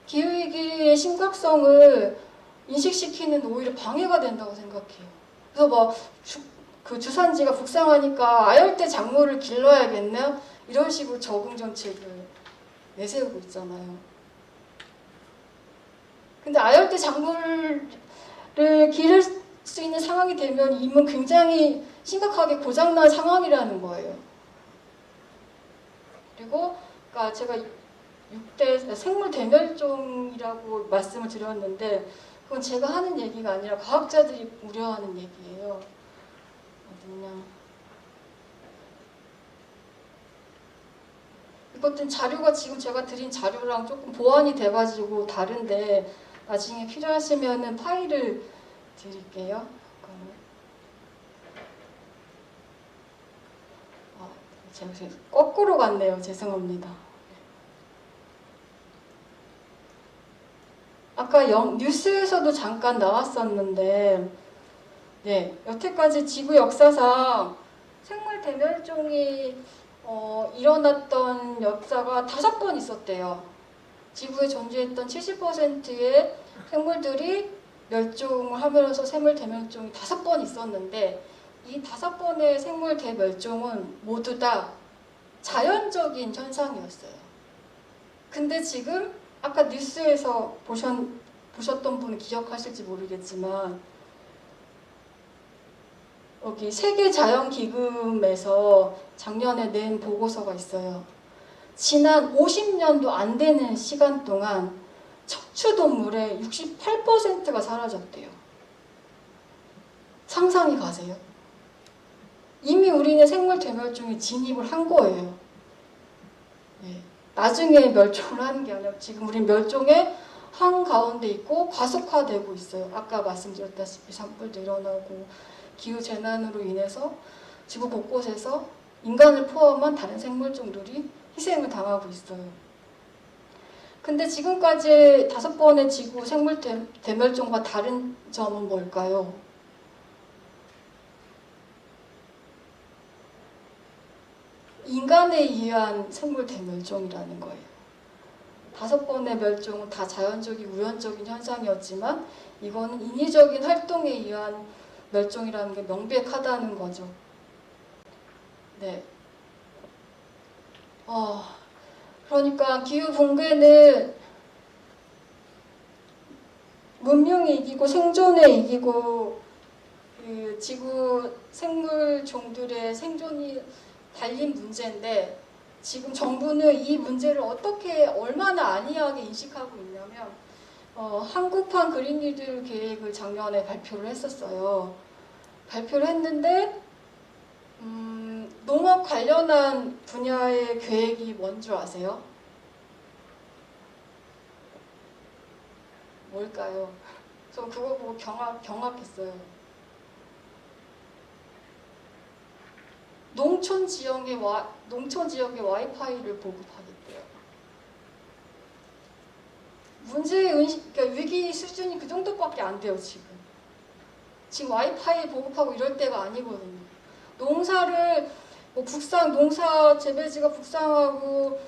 기후위기의 심각성을 인식시키는 오히려 방해가 된다고 생각해요. 그래서 그 주산지가 북상하니까 아열대 작물을 길러야겠네 이런 식으로 적응 정책을 내세우고 있잖아요. 근데 아열대 작물을 기를 수 있는 상황이 되면 이미 굉장히 심각하게 고장난 상황이라는 거예요. 그리고 그러니까 제가 6대 생물 대멸종이라고 말씀을 드렸는데 그건 제가 하는 얘기가 아니라 과학자들이 우려하는 얘기예요. 그냥 이것도 자료가 지금 제가 드린 자료랑 조금 보완이 돼가지고 다른데 나중에 필요하시면은 파일을 드릴게요. 제가 거꾸로 갔네요. 죄송합니다. 아까 뉴스에서도 잠깐 나왔었는데 네, 여태까지 지구 역사상 생물 대멸종이 일어났던 역사가 5번 있었대요. 지구에 존재했던 70%의 생물들이 멸종을 하면서 생물 대멸종이 5번 있었는데 이 5번의 생물 대멸종은 모두 다 자연적인 현상이었어요. 근데 지금 아까 뉴스에서 보셨던 분은 기억하실지 모르겠지만 여기 세계자연기금에서 작년에 낸 보고서가 있어요. 지난 50년도 안 되는 시간 동안 척추동물의 68%가 사라졌대요. 상상이 가세요? 이미 우리는 생물 대멸종에 진입을 한 거예요. 네. 나중에 멸종을 하는 게 아니라 지금 우리는 멸종의 한가운데 있고 과속화되고 있어요. 아까 말씀드렸다시피 산불도 일어나고 기후재난으로 인해서 지구 곳곳에서 인간을 포함한 다른 생물종들이 희생을 당하고 있어요. 근데 지금까지 5번의 지구 생물 대멸종과 다른 점은 뭘까요? 인간에 의한 생물 대멸종이라는 거예요. 5번의 멸종은 다 자연적인 우연적인 현상이었지만 이거는 인위적인 활동에 의한 멸종이라는 게 명백하다는 거죠. 네. 그러니까 기후 붕괴는 문명이 이기고 생존에 이기고 그 지구 생물종들의 생존이 달린 문제인데 지금 정부는 이 문제를 어떻게 얼마나 안이하게 인식하고 있냐면 한국판 그린뉴딜 계획을 작년에 발표를 했었어요. 발표를 했는데 농업 관련한 분야의 계획이 뭔 줄 아세요? 뭘까요? 저 그거 보고 경악했어요. 농촌 지역의 와이파이를 보급하겠대요. 그러니까 위기 수준이 그 정도밖에 안 돼요, 지금. 지금 와이파이 보급하고 이럴 때가 아니거든요. 농사를 농사 재배지가 북상하고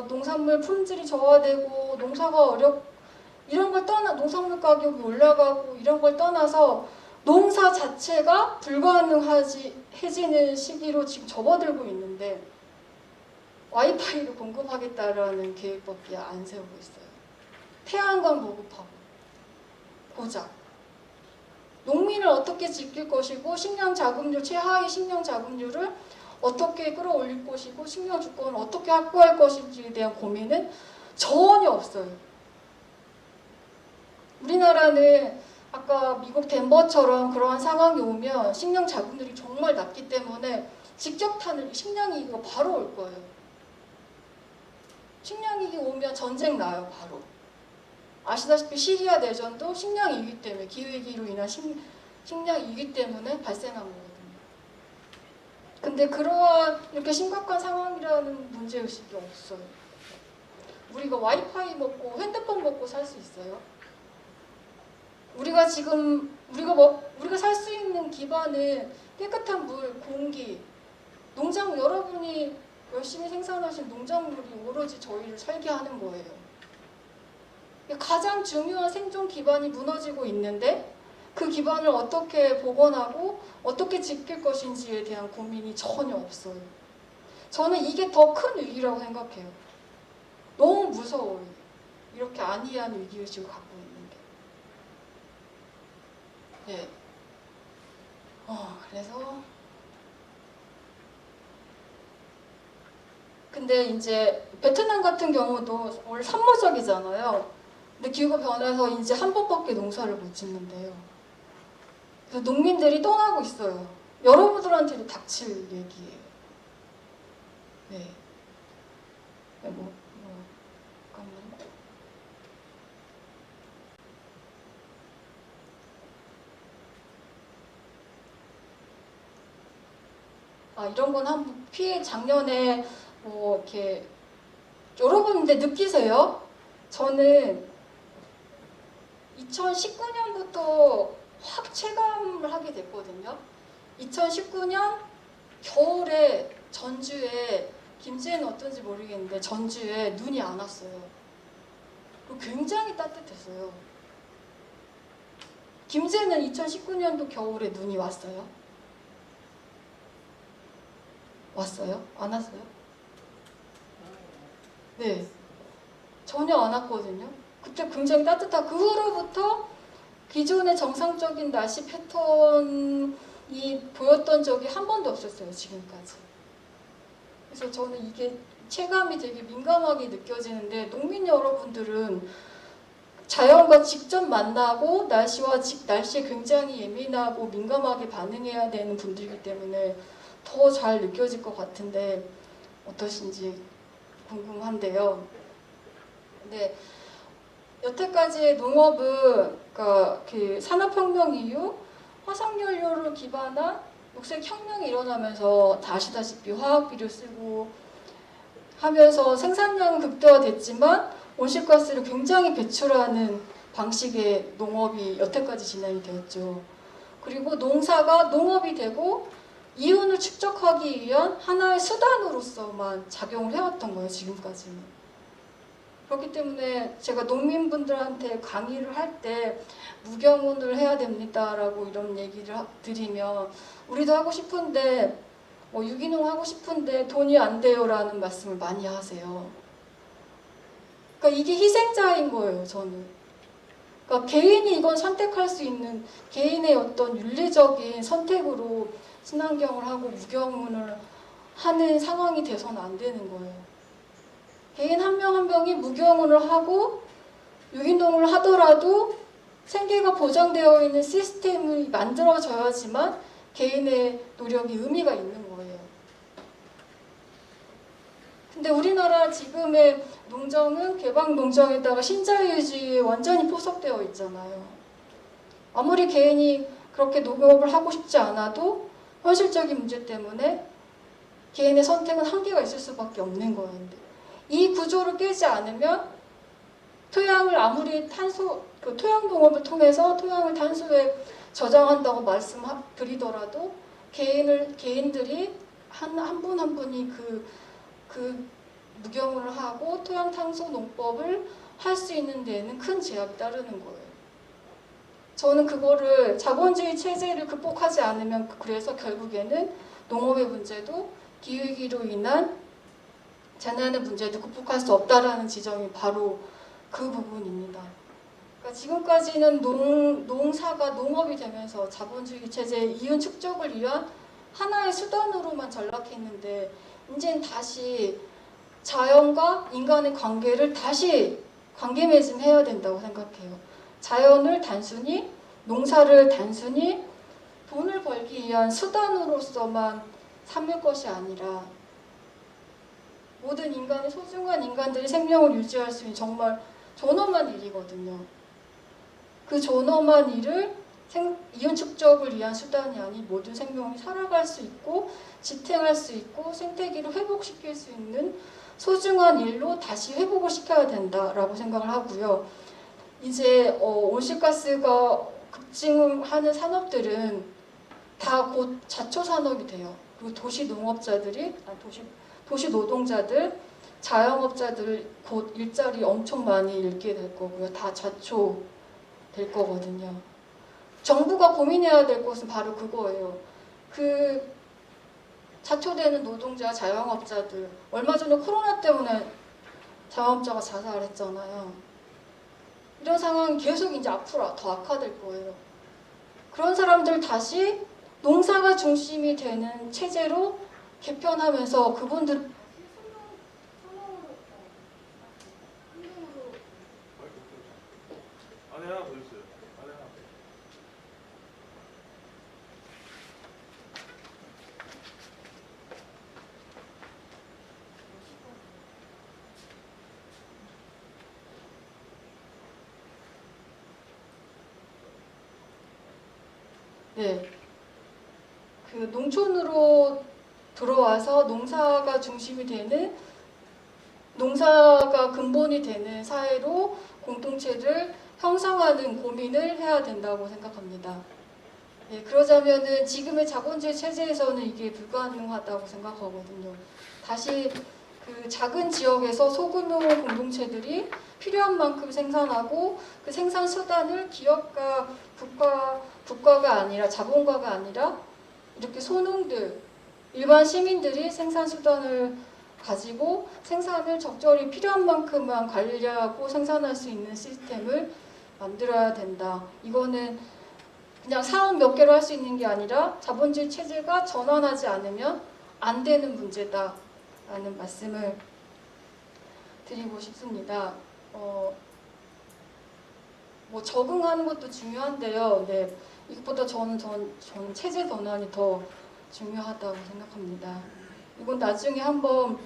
농산물 품질이 저하되고 농사가 이런 걸 농산물 가격이 올라가고 이런 걸 떠나서 농사 자체가 불가능해지는 시기로 지금 접어들고 있는데 와이파이를 공급하겠다라는 계획밖에 안 세우고 있어요. 태양광 보급하고 고작 농민을 어떻게 지킬 것이고 최하위 식량 자급률을 어떻게 끌어올릴 것이고 식량 주권을 어떻게 확보할 것인지에 대한 고민은 전혀 없어요. 우리나라는 아까 미국 덴버처럼 그러한 상황이 오면 식량 자급률이 정말 낮기 때문에 직격탄을 식량위기가 바로 올 거예요. 식량위기 오면 전쟁 나요, 바로. 아시다시피 시리아 내전도 식량위기 때문에 기후위기로 인한 식량위기 때문에 발생한 거거든요. 근데 그러한 이렇게 심각한 상황이라는 문제의식이 없어요. 우리가 와이파이 먹고 핸드폰 먹고 살 수 있어요? 우리가 살 수 있는 기반은 깨끗한 물, 공기, 여러분이 열심히 생산하신 농작물이 오로지 저희를 살게 하는 거예요. 가장 중요한 생존 기반이 무너지고 있는데 그 기반을 어떻게 복원하고 어떻게 지킬 것인지에 대한 고민이 전혀 없어요. 저는 이게 더 큰 위기라고 생각해요. 너무 무서워요. 이렇게 안이한 위기의식을 갖고 있는 게. 네. 그래서 근데 이제 베트남 같은 경우도 원래 산모적이잖아요. 근데 기후가 변해서 이제 한 번밖에 농사를 못 짓는데요. 그래서 농민들이 떠나고 있어요. 여러분들한테도 닥칠 얘기예요. 네. 이런 건 한번 작년에 이렇게 여러분들 느끼세요? 저는 2019년부터 확 체감을 하게 됐거든요. 2019년 겨울에 전주에 김제는 어떤지 모르겠는데 전주에 눈이 안 왔어요. 굉장히 따뜻했어요. 김제는 2019년도 겨울에 눈이 왔어요? 왔어요? 안 왔어요? 네. 전혀 안 왔거든요. 그때 굉장히 따뜻하고 그 후로부터 기존의 정상적인 날씨 패턴이 보였던 적이 한 번도 없었어요. 지금까지. 그래서 저는 이게 체감이 되게 민감하게 느껴지는데 농민 여러분들은 자연과 직접 만나고 날씨에 굉장히 예민하고 민감하게 반응해야 되는 분들이기 때문에 더 잘 느껴질 것 같은데 어떠신지 궁금한데요. 근데 여태까지 농업은 그러니까 그 산업혁명 이후 화석연료를 기반한 녹색혁명이 일어나면서 다 아시다시피 화학비료 쓰고 하면서 생산량은 극대화됐지만 온실가스를 굉장히 배출하는 방식의 농업이 여태까지 진행이 되었죠. 그리고 농사가 농업이 되고 이윤을 축적하기 위한 하나의 수단으로서만 작용을 해왔던 거예요, 지금까지는. 그렇기 때문에 제가 농민분들한테 강의를 할 때 무경운을 해야 됩니다라고 이런 얘기를 드리면 우리도 하고 싶은데 유기농 하고 싶은데 돈이 안 돼요라는 말씀을 많이 하세요. 그러니까 이게 희생자인 거예요, 저는. 그러니까 개인이 이건 선택할 수 있는 개인의 어떤 윤리적인 선택으로 친환경을 하고 무경운을 하는 상황이 돼서는 안 되는 거예요. 개인 한 명 한 명이 무경운을 하고 유기농을 하더라도 생계가 보장되어 있는 시스템이 만들어져야지만 개인의 노력이 의미가 있는 거예요. 근데 우리나라 지금의 농정은 개방 농정에다가 신자유주의에 완전히 포섭되어 있잖아요. 아무리 개인이 그렇게 농업을 하고 싶지 않아도 현실적인 문제 때문에 개인의 선택은 한계가 있을 수밖에 없는 거였는데 이 구조를 깨지 않으면 토양을 아무리 토양 농업을 통해서 토양을 탄소에 저장한다고 말씀드리더라도 개인들이 한 분 한 분이 그 무경을 하고 토양 탄소 농법을 할 수 있는 데에는 큰 제약이 따르는 거예요. 저는 그거를 자본주의 체제를 극복하지 않으면 그래서 결국에는 농업의 문제도 기후위기로 인한 재난의 문제도 극복할 수 없다라는 지점이 바로 그 부분입니다. 그러니까 지금까지는 농사가 농업이 되면서 자본주의 체제의 이윤 축적을 위한 하나의 수단으로만 전락했는데 이제는 다시 자연과 인간의 관계를 다시 관계 맺음해야 된다고 생각해요. 자연을 단순히 농사를 단순히 돈을 벌기 위한 수단으로서만 삼을 것이 아니라 모든 인간의 소중한 인간들이 생명을 유지할 수 있는 정말 존엄한 일이거든요. 그 존엄한 일을 이윤 축적을 위한 수단이 아닌 모든 생명이 살아갈 수 있고 지탱할 수 있고 생태계를 회복시킬 수 있는 소중한 일로 다시 회복을 시켜야 된다라고 생각을 하고요. 이제 온실가스가 급증하는 산업들은 다 곧 자초 산업이 돼요. 그리고 도시 농업자들이 도시 노동자들, 자영업자들 곧 일자리 엄청 많이 잃게 될 거고요. 다 자초 될 거거든요. 정부가 고민해야 될 것은 바로 그거예요. 그 자초되는 노동자, 자영업자들 얼마 전에 코로나 때문에 자영업자가 자살했잖아요. 이런 상황이 계속 이제 앞으로 더 악화될 거예요. 그런 사람들 다시 농사가 중심이 되는 체제로 개편하면서 그분들 안에 하나 더 있어요. 안에 하나. 네, 그 농촌으로 들어와서 농사가 중심이 되는 농사가 근본이 되는 사회로 공동체를 형성하는 고민을 해야 된다고 생각합니다. 네, 그러자면은 지금의 자본주의 체제에서는 이게 불가능하다고 생각하거든요. 다시 그 작은 지역에서 소규모 공동체들이 필요한 만큼 생산하고 그 생산 수단을 기업과 국가가 아니라 자본가가 아니라 이렇게 소농들, 일반 시민들이 생산 수단을 가지고 생산을 적절히 필요한 만큼만 관리하고 생산할 수 있는 시스템을 만들어야 된다. 이거는 그냥 사업 몇 개로 할 수 있는 게 아니라 자본주의 체제가 전환하지 않으면 안 되는 문제다라는 말씀을 드리고 싶습니다. 뭐 적응하는 것도 중요한데요. 네, 이것보다 저는 체제 전환이 더 중요하다고 생각합니다. 이건 나중에 한번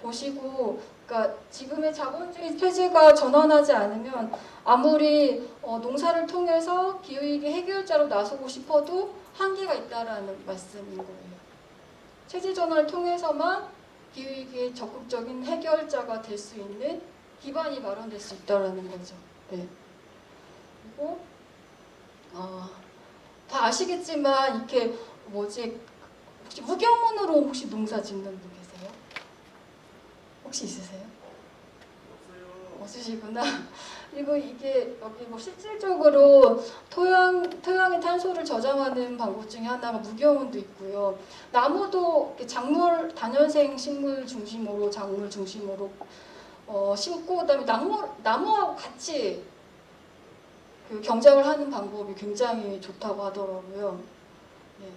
보시고, 그러니까 지금의 자본주의 체제가 전환하지 않으면 아무리 농사를 통해서 기후위기 해결자로 나서고 싶어도 한계가 있다라는 말씀인 거예요. 체제 전환을 통해서만 기후위기의 적극적인 해결자가 될 수 있는 기반이 마련될 수 있다라는 거죠. 네. 그리고 다 아시겠지만 이렇게 뭐지 혹시 무경문으로 혹시 농사 짓는 분 계세요? 혹시 있으세요? 없으시구나. 그리고 이게 여기 뭐 실질적으로 토양의 탄소를 저장하는 방법 중에 하나가 무경운도 있고요. 나무도 작물 다년생 식물 중심으로 작물 중심으로 심고 그다음에 나무하고 같이 그 경작을 하는 방법이 굉장히 좋다고 하더라고요. 네,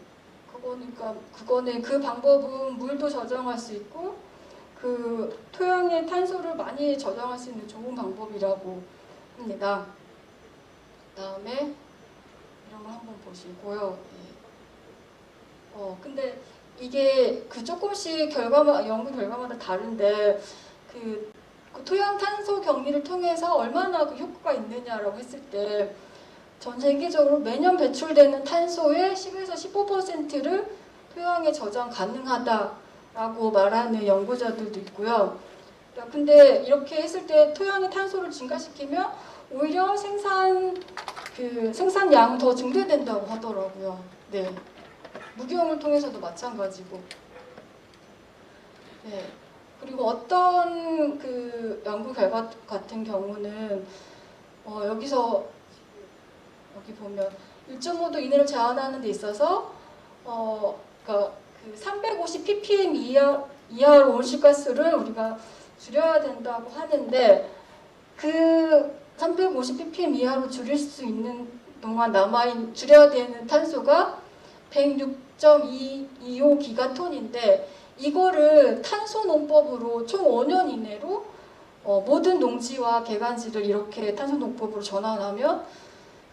그거는 그 방법은 물도 저장할 수 있고 그 토양의 탄소를 많이 저장할 수 있는 좋은 방법이라고 합니다. 그다음에 이런 거 한번 보시고요. 네. 근데 이게 그 조금씩 연구 결과마다 다른데 그 토양 탄소 격리를 통해서 얼마나 그 효과가 있느냐라고 했을 때 전 세계적으로 매년 배출되는 탄소의 10에서 15%를 토양에 저장 가능하다라고 말하는 연구자들도 있고요. 근데 이렇게 했을 때 토양의 탄소를 증가시키면 오히려 생산량은 더 증대된다고 하더라고요. 네. 무경을 통해서도 마찬가지고. 네. 그리고 어떤 그 연구 결과 같은 경우는 여기 보면 1.5도 이내로 제한하는 데 있어서 그러니까 그 350 ppm 이하로 온실가스를 우리가 줄여야 된다고 하는데 그 350 ppm 이하로 줄일 수 있는 동안 줄여야 되는 탄소가 106.225 기가톤인데 이거를 탄소 농법으로 총 5년 이내로 모든 농지와 개간지를 이렇게 탄소 농법으로 전환하면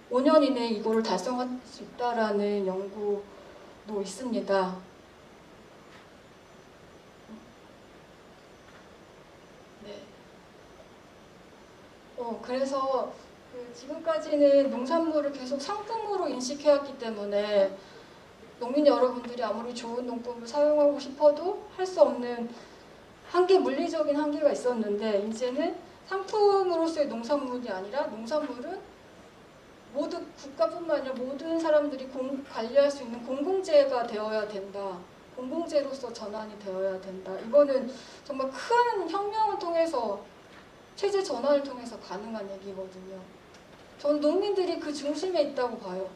5년 이내에 이거를 달성할 수 있다라는 연구도 있습니다. 네. 그래서 지금까지는 농산물을 계속 상품으로 인식해왔기 때문에 농민 여러분들이 아무리 좋은 농법을 사용하고 싶어도 할 수 없는 물리적인 한계가 있었는데 이제는 상품으로서의 농산물이 아니라 농산물은 모두 국가뿐만 아니라 모든 사람들이 관리할 수 있는 공공재가 되어야 된다. 공공재로서 전환이 되어야 된다. 이거는 정말 큰 혁명을 통해서 체제 전환을 통해서 가능한 얘기거든요. 전 농민들이 그 중심에 있다고 봐요.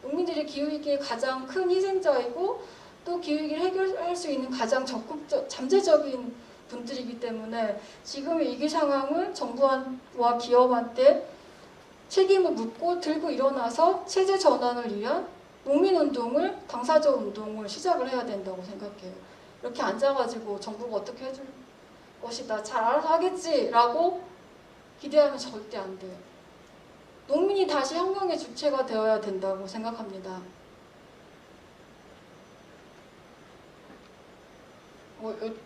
농민들이 기후위기의 가장 큰 희생자이고 또 기후위기를 해결할 수 있는 가장 잠재적인 분들이기 때문에 지금의 위기 상황을 정부와 기업한테 책임을 묻고 들고 일어나서 체제 전환을 위한 농민운동을 당사자 운동을 시작을 해야 된다고 생각해요. 이렇게 앉아가지고 정부가 어떻게 해줄 것이다 잘 알아서 하겠지라고 기대하면 절대 안 돼요. 농민이 다시 혁명의 주체가 되어야 된다고 생각합니다.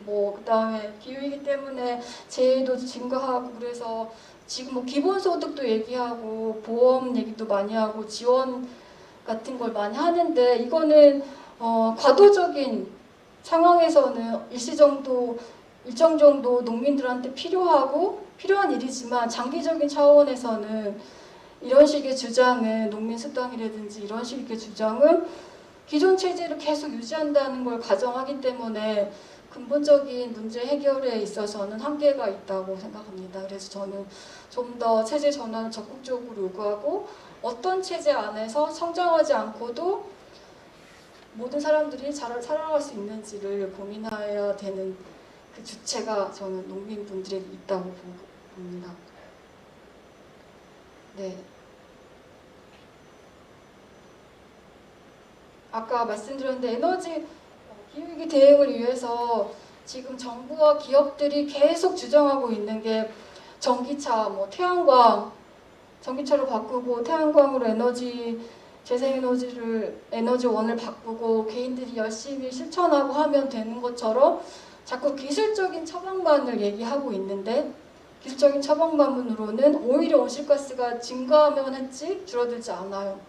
그다음에 기후위기 때문에 재해도 증가하고 그래서 지금 기본소득도 얘기하고 보험 얘기도 많이 하고 지원 같은 걸 많이 하는데 이거는 과도적인 상황에서는 일정 정도 농민들한테 필요한 일이지만 장기적인 차원에서는 이런 식의 주장은 농민수당이라든지 이런 식의 주장은 기존 체제를 계속 유지한다는 걸 가정하기 때문에 근본적인 문제 해결에 있어서는 한계가 있다고 생각합니다. 그래서 저는 좀 더 체제 전환을 적극적으로 요구하고 어떤 체제 안에서 성장하지 않고도 모든 사람들이 잘 살아갈 수 있는지를 고민해야 되는 그 주체가 저는 농민분들에게 있다고 봅니다. 네. 아까 말씀드렸는데 기후위기 대응을 위해서 지금 정부와 기업들이 계속 주장하고 있는 게 전기차, 태양광, 전기차로 바꾸고 태양광으로 에너지원을 바꾸고 개인들이 열심히 실천하고 하면 되는 것처럼 자꾸 기술적인 처방만을 얘기하고 있는데 기술적인 처방만으로는 오히려 온실가스가 증가하면 했지 줄어들지 않아요.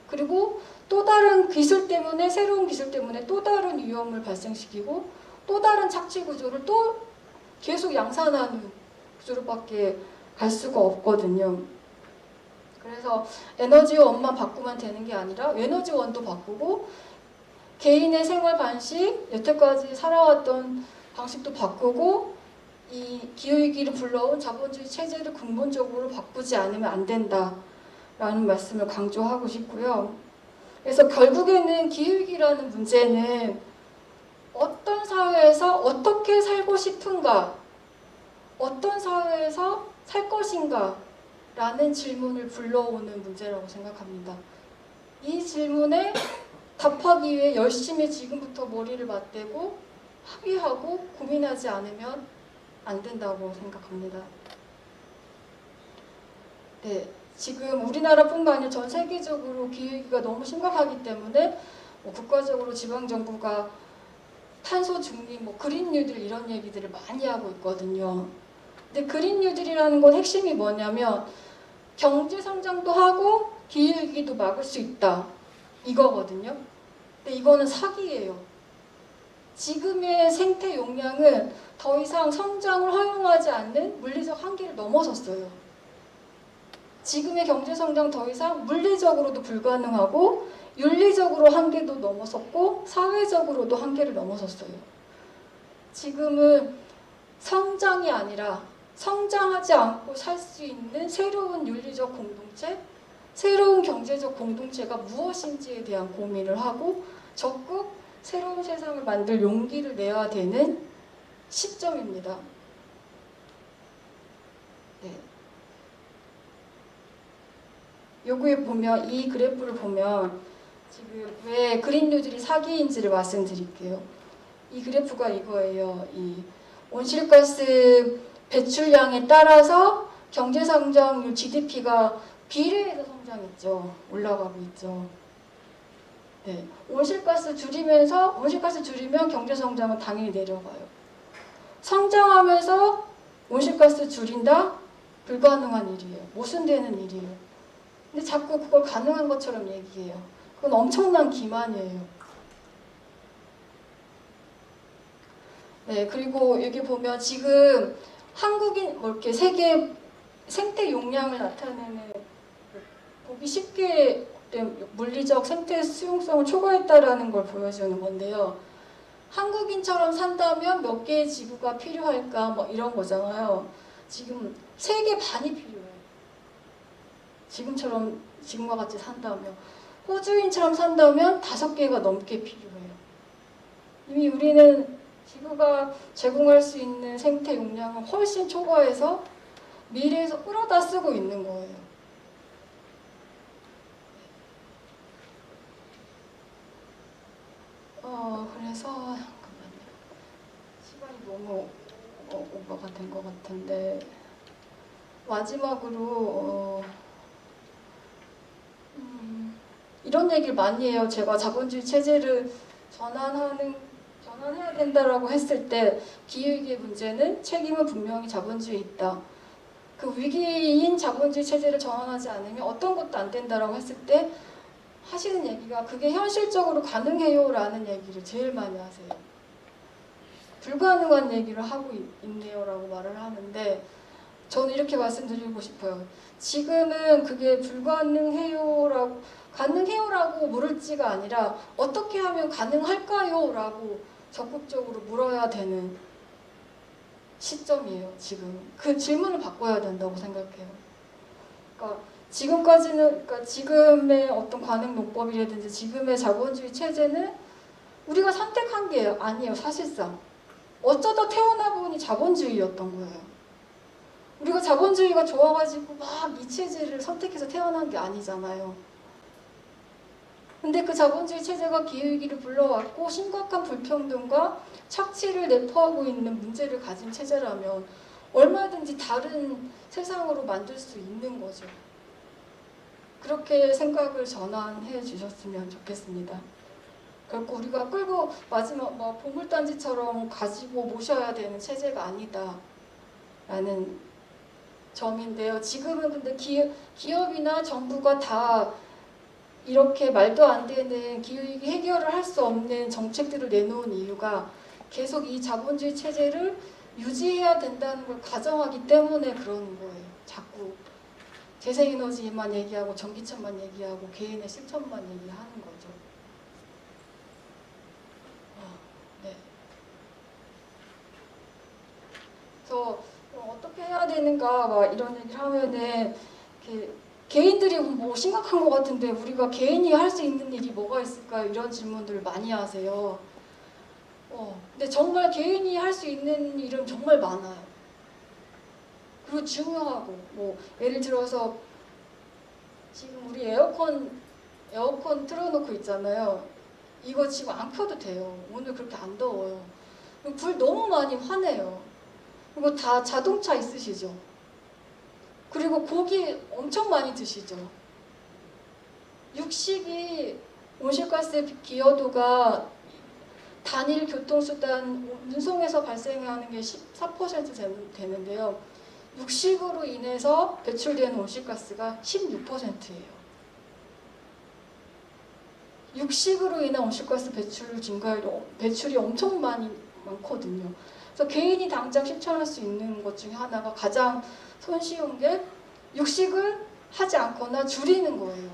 그리고 또 다른 기술 때문에 새로운 기술 때문에 또 다른 위험을 발생시키고 또 다른 착취 구조를 또 계속 양산하는 구조로밖에 갈 수가 없거든요. 그래서 에너지원만 바꾸면 되는 게 아니라 에너지원도 바꾸고 개인의 생활 방식, 여태까지 살아왔던 방식도 바꾸고 이 기후위기를 불러온 자본주의 체제를 근본적으로 바꾸지 않으면 안 된다라는 말씀을 강조하고 싶고요. 그래서 결국에는 기후위기라는 문제는 어떤 사회에서 어떻게 살고 싶은가, 어떤 사회에서 살 것인가 라는 질문을 불러오는 문제라고 생각합니다. 이 질문에 답하기 위해 열심히 지금부터 머리를 맞대고 합의하고 고민하지 않으면 안 된다고 생각합니다. 네, 지금 우리나라뿐만 아니라 전 세계적으로 기후위기가 너무 심각하기 때문에 국가적으로 지방정부가 탄소 중립, 그린 뉴딜 이런 얘기들을 많이 하고 있거든요. 근데 그린 뉴딜이라는 건 핵심이 뭐냐면 경제 성장도 하고 기후위기도 막을 수 있다. 이거거든요. 근데 이거는 사기예요. 지금의 생태 용량은 더 이상 성장을 허용하지 않는 물리적 한계를 넘어섰어요. 지금의 경제 성장 더 이상 물리적으로도 불가능하고 윤리적으로 한계도 넘어섰고 사회적으로도 한계를 넘어섰어요. 지금은 성장이 아니라 성장하지 않고 살 수 있는 새로운 윤리적 공동체, 새로운 경제적 공동체가 무엇인지에 대한 고민을 하고 적극 새로운 세상을 만들 용기를 내야 되는 시점입니다. 네. 여기에 보면 이 그래프를 보면 지금 왜 그린 뉴딜이 사기인지를 말씀드릴게요. 이 그래프가 이거예요. 이 온실가스 배출량에 따라서 경제성장률 GDP가 비례해서 성장했죠. 올라가고 있죠. 네, 온실가스 줄이면 경제성장은 당연히 내려가요. 성장하면서 온실가스 줄인다? 불가능한 일이에요. 모순되는 일이에요. 근데 자꾸 그걸 가능한 것처럼 얘기해요. 그건 엄청난 기만이에요. 네, 그리고 여기 보면 지금 한국인 이렇게 세계 생태 용량을 나타내는 보기 쉽게 물리적 생태 수용성을 초과했다라는 걸 보여주는 건데요. 한국인처럼 산다면 몇 개의 지구가 필요할까 이런 거잖아요. 지금 3개 반이 필요해요. 지금과 같이 산다면. 호주인처럼 산다면 5개가 넘게 필요해요. 이미 우리는 지구가 제공할 수 있는 생태 용량을 훨씬 초과해서 미래에서 끌어다 쓰고 있는 거예요. 그래서 잠깐만요. 시간이 너무 오버가 된 것 같은데 마지막으로 이런 얘기를 많이 해요. 제가 자본주의 체제를 전환해야 된다라고 했을 때 기후위기의 문제는 책임은 분명히 자본주의에 있다. 그 위기인 자본주의 체제를 전환하지 않으면 어떤 것도 안 된다라고 했을 때 하시는 얘기가 그게 현실적으로 가능해요 라는 얘기를 제일 많이 하세요. 불가능한 얘기를 하고 있네요 라고 말을 하는데 저는 이렇게 말씀드리고 싶어요. 지금은 그게 가능해요라고 물을지가 아니라 어떻게 하면 가능할까요? 라고 적극적으로 물어야 되는 시점이에요. 지금 그 질문을 바꿔야 된다고 생각해요. 그러니까 지금의 어떤 관행 농법이라든지 지금의 자본주의 체제는 우리가 선택한 게 아니에요. 사실상 어쩌다 태어나 보니 자본주의였던 거예요. 우리가 자본주의가 좋아가지고 막 이 체제를 선택해서 태어난 게 아니잖아요. 근데 그 자본주의 체제가 기후위기를 불러왔고 심각한 불평등과 착취를 내포하고 있는 문제를 가진 체제라면 얼마든지 다른 세상으로 만들 수 있는 거죠. 그렇게 생각을 전환해 주셨으면 좋겠습니다. 결국 우리가 끌고 마지막 보물단지처럼 가지고 모셔야 되는 체제가 아니다라는 점인데요. 지금은 근데 기업이나 정부가 다 이렇게 말도 안 되는 기후위기 해결을 할 수 없는 정책들을 내놓은 이유가 계속 이 자본주의 체제를 유지해야 된다는 걸 가정하기 때문에 그러는 거예요. 자꾸 재생에너지만 얘기하고 전기차만 얘기하고 개인의 실천만 얘기하는 거죠. 네. 그래서 어떻게 해야 되는가 막 이런 얘기를 하면은 개인들이 뭐 심각한 것 같은데 우리가 개인이 할 수 있는 일이 뭐가 있을까요? 이런 질문들을 많이 하세요. 근데 정말 개인이 할 수 있는 일은 정말 많아요. 그리고 중요하고 뭐 예를 들어서 지금 우리 에어컨 틀어놓고 있잖아요. 이거 지금 안 켜도 돼요. 오늘 그렇게 안 더워요. 불 너무 많이 화내요. 그리고 다 자동차 있으시죠? 그리고 고기 엄청 많이 드시죠? 육식이 온실가스 기여도가 단일 교통수단 운송에서 발생하는 게 14% 되는데요. 육식으로 인해서 배출되는 온실가스가 16%예요. 육식으로 인한 온실가스 배출이 엄청 많거든요. 그래서 개인이 당장 실천할 수 있는 것 중에 하나가 가장 손쉬운 게 육식을 하지 않거나 줄이는 거예요.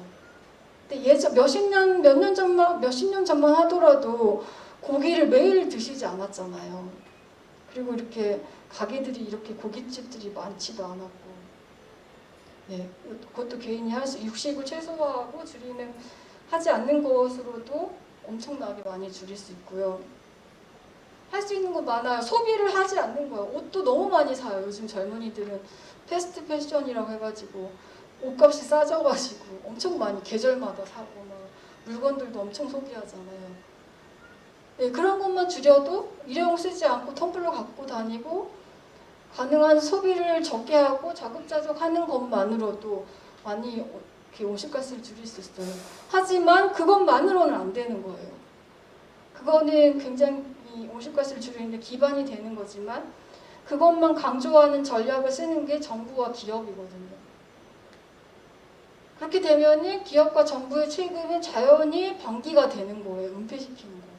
근데 몇십 년 전만 하더라도 고기를 매일 드시지 않았잖아요. 그리고 이렇게 가게들이 이렇게 고깃집들이 많지도 않았고, 네, 그것도 개인이 육식을 최소화하고 하지 않는 것으로도 엄청나게 많이 줄일 수 있고요. 할 수 있는 거 많아요. 소비를 하지 않는 거예요. 옷도 너무 많이 사요. 요즘 젊은이들은 패스트 패션이라고 해가지고 옷값이 싸져가지고 엄청 많이 계절마다 사고 막 물건들도 엄청 소비하잖아요. 네, 그런 것만 줄여도 일회용 쓰지 않고 텀블러 갖고 다니고 가능한 소비를 적게 하고 자급자족 하는 것만으로도 많이 이렇게 온실가스를 줄일 수 있어요. 하지만 그것만으로는 안 되는 거예요. 그거는 굉장히 온실가스를 줄이는데 기반이 되는 거지만 그것만 강조하는 전략을 쓰는 게 정부와 기업이거든요. 그렇게 되면 기업과 정부의 책임은 자연히 방기가 되는 거예요. 은폐시키는 거예요.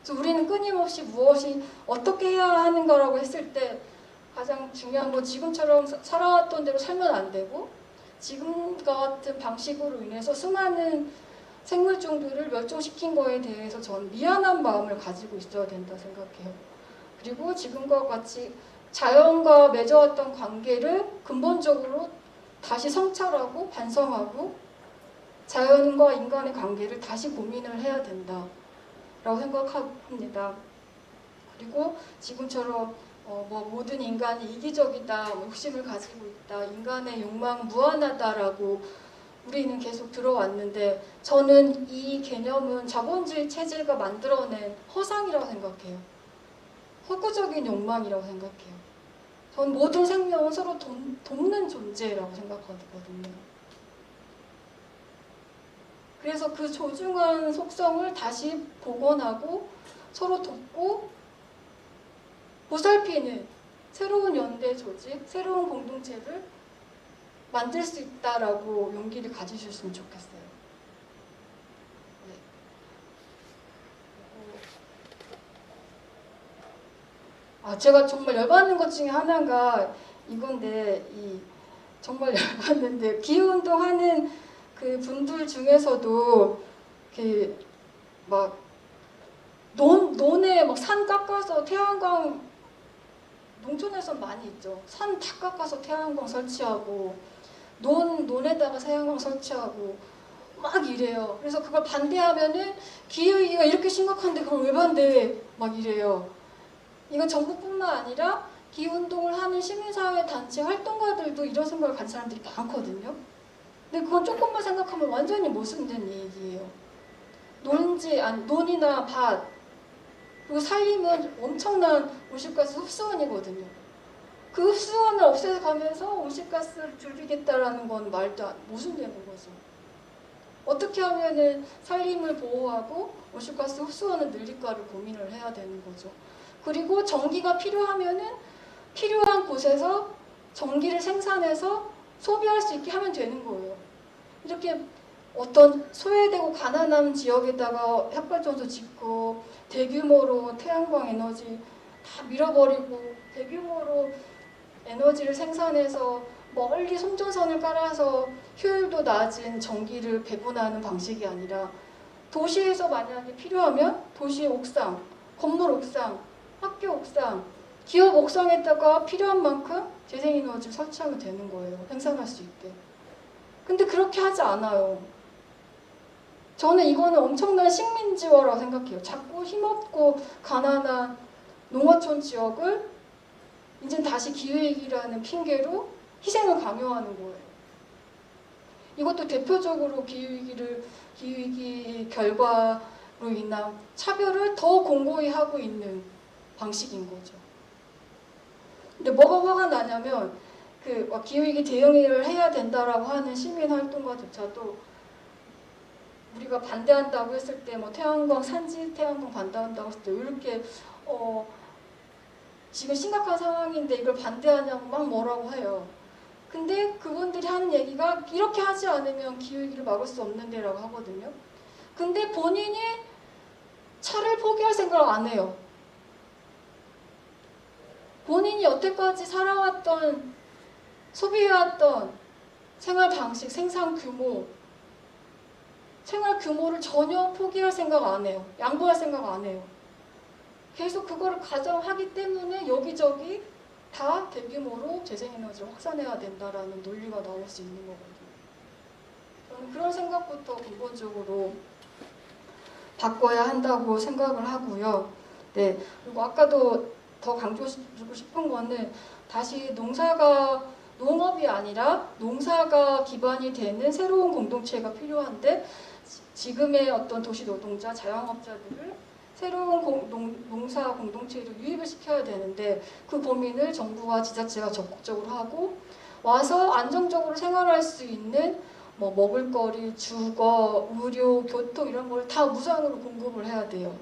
그래서 우리는 끊임없이 무엇이 어떻게 해야 하는가라고 했을 때 가장 중요한 건 지금처럼 살아왔던 대로 살면 안 되고 지금과 같은 방식으로 인해서 수많은 생물종들을 멸종시킨 거에 대해서 저는 미안한 마음을 가지고 있어야 된다 생각해요. 그리고 지금과 같이 자연과 맺어왔던 관계를 근본적으로 다시 성찰하고 반성하고 자연과 인간의 관계를 다시 고민을 해야 된다라고 생각합니다. 그리고 지금처럼 모든 인간이 이기적이다, 욕심을 가지고 있다, 인간의 욕망 무한하다라고 우리는 계속 들어왔는데 저는 이 개념은 자본주의 체제가 만들어낸 허상이라고 생각해요. 허구적인 욕망이라고 생각해요. 전 모든 생명은 서로 돕는 존재라고 생각하거든요. 그래서 그 소중한 속성을 다시 복원하고 서로 돕고 보살피는 새로운 연대 조직, 새로운 공동체를 만들 수 있다라고 용기를 가지셨으면 좋겠어요. 네. 제가 정말 열받는 것 중에 하나가 이건데 정말 열받는데 기후운동 하는 그 분들 중에서도 막 논에 막 산 깎아서 태양광 농촌에서 많이 있죠. 산 다 깎아서 태양광 설치하고 논에다가 태양광 설치하고 막 이래요. 그래서 그걸 반대하면은 기후위기가 이렇게 심각한데 그걸 왜 반대해? 막 이래요. 이건 정부뿐만 아니라 기후운동을 하는 시민사회 단체 활동가들도 이런 생각을 가진 사람들이 많거든요. 근데 그건 조금만 생각하면 완전히 모순된 얘기예요. 논이나 밭 그리고 살림은 엄청난 온실가스 흡수원이거든요. 그 흡수원을 없애가면서 온실가스를 줄이겠다라는 건 모순되는 거죠. 어떻게 하면은 살림을 보호하고 온실가스 흡수원을 늘릴까를 고민을 해야 되는 거죠. 그리고 전기가 필요하면은 필요한 곳에서 전기를 생산해서 소비할 수 있게 하면 되는 거예요. 이렇게 어떤 소외되고 가난한 지역에다가 햇발전소 짓고 대규모로 태양광 에너지 다 밀어버리고 대규모로 에너지를 생산해서 멀리 송전선을 깔아서 효율도 낮은 전기를 배분하는 방식이 아니라 도시에서 만약에 필요하면 도시의 옥상, 건물 옥상, 학교 옥상, 기업 옥상에다가 필요한 만큼 재생에너지를 설치하면 되는 거예요. 생산할 수 있게. 근데 그렇게 하지 않아요. 저는 이거는 엄청난 식민지화라고 생각해요. 자꾸 힘없고 가난한 농어촌 지역을 이제 다시 기후위기라는 핑계로 희생을 강요하는 거예요. 이것도 대표적으로 기후위기 결과로 인한 차별을 더 공고히 하고 있는 방식인 거죠. 근데 뭐가 화가 나냐면 그 기후위기 대응을 해야 된다라고 하는 시민활동가조차도 우리가 반대한다고 했을 때 뭐 태양광 산지 태양광 반대한다고 했을 때 왜 이렇게 지금 심각한 상황인데 이걸 반대하냐고 막 뭐라고 해요. 근데 그분들이 하는 얘기가 이렇게 하지 않으면 기후위기를 막을 수 없는데라고 하거든요. 근데 본인이 차를 포기할 생각을 안 해요. 본인이 여태까지 살아왔던 소비해왔던 생활 방식, 생산 규모, 생활 규모를 전혀 포기할 생각 안 해요. 양보할 생각 안 해요. 계속 그거를 가정하기 때문에 여기저기 다 대규모로 재생에너지를 확산해야 된다라는 논리가 나올 수 있는 거거든요. 저는 그런 생각부터 근본적으로 바꿔야 한다고 생각을 하고요. 네, 그리고 아까도 더 강조해주고 싶은 거는 다시 농업이 아니라 농사가 기반이 되는 새로운 공동체가 필요한데 지금의 어떤 도시 노동자, 자영업자들을 새로운 농사 공동체로 유입을 시켜야 되는데 그 고민을 정부와 지자체가 적극적으로 하고 와서 안정적으로 생활할 수 있는 뭐 먹을거리, 주거, 의료, 교통 이런 걸 다 무상으로 공급을 해야 돼요.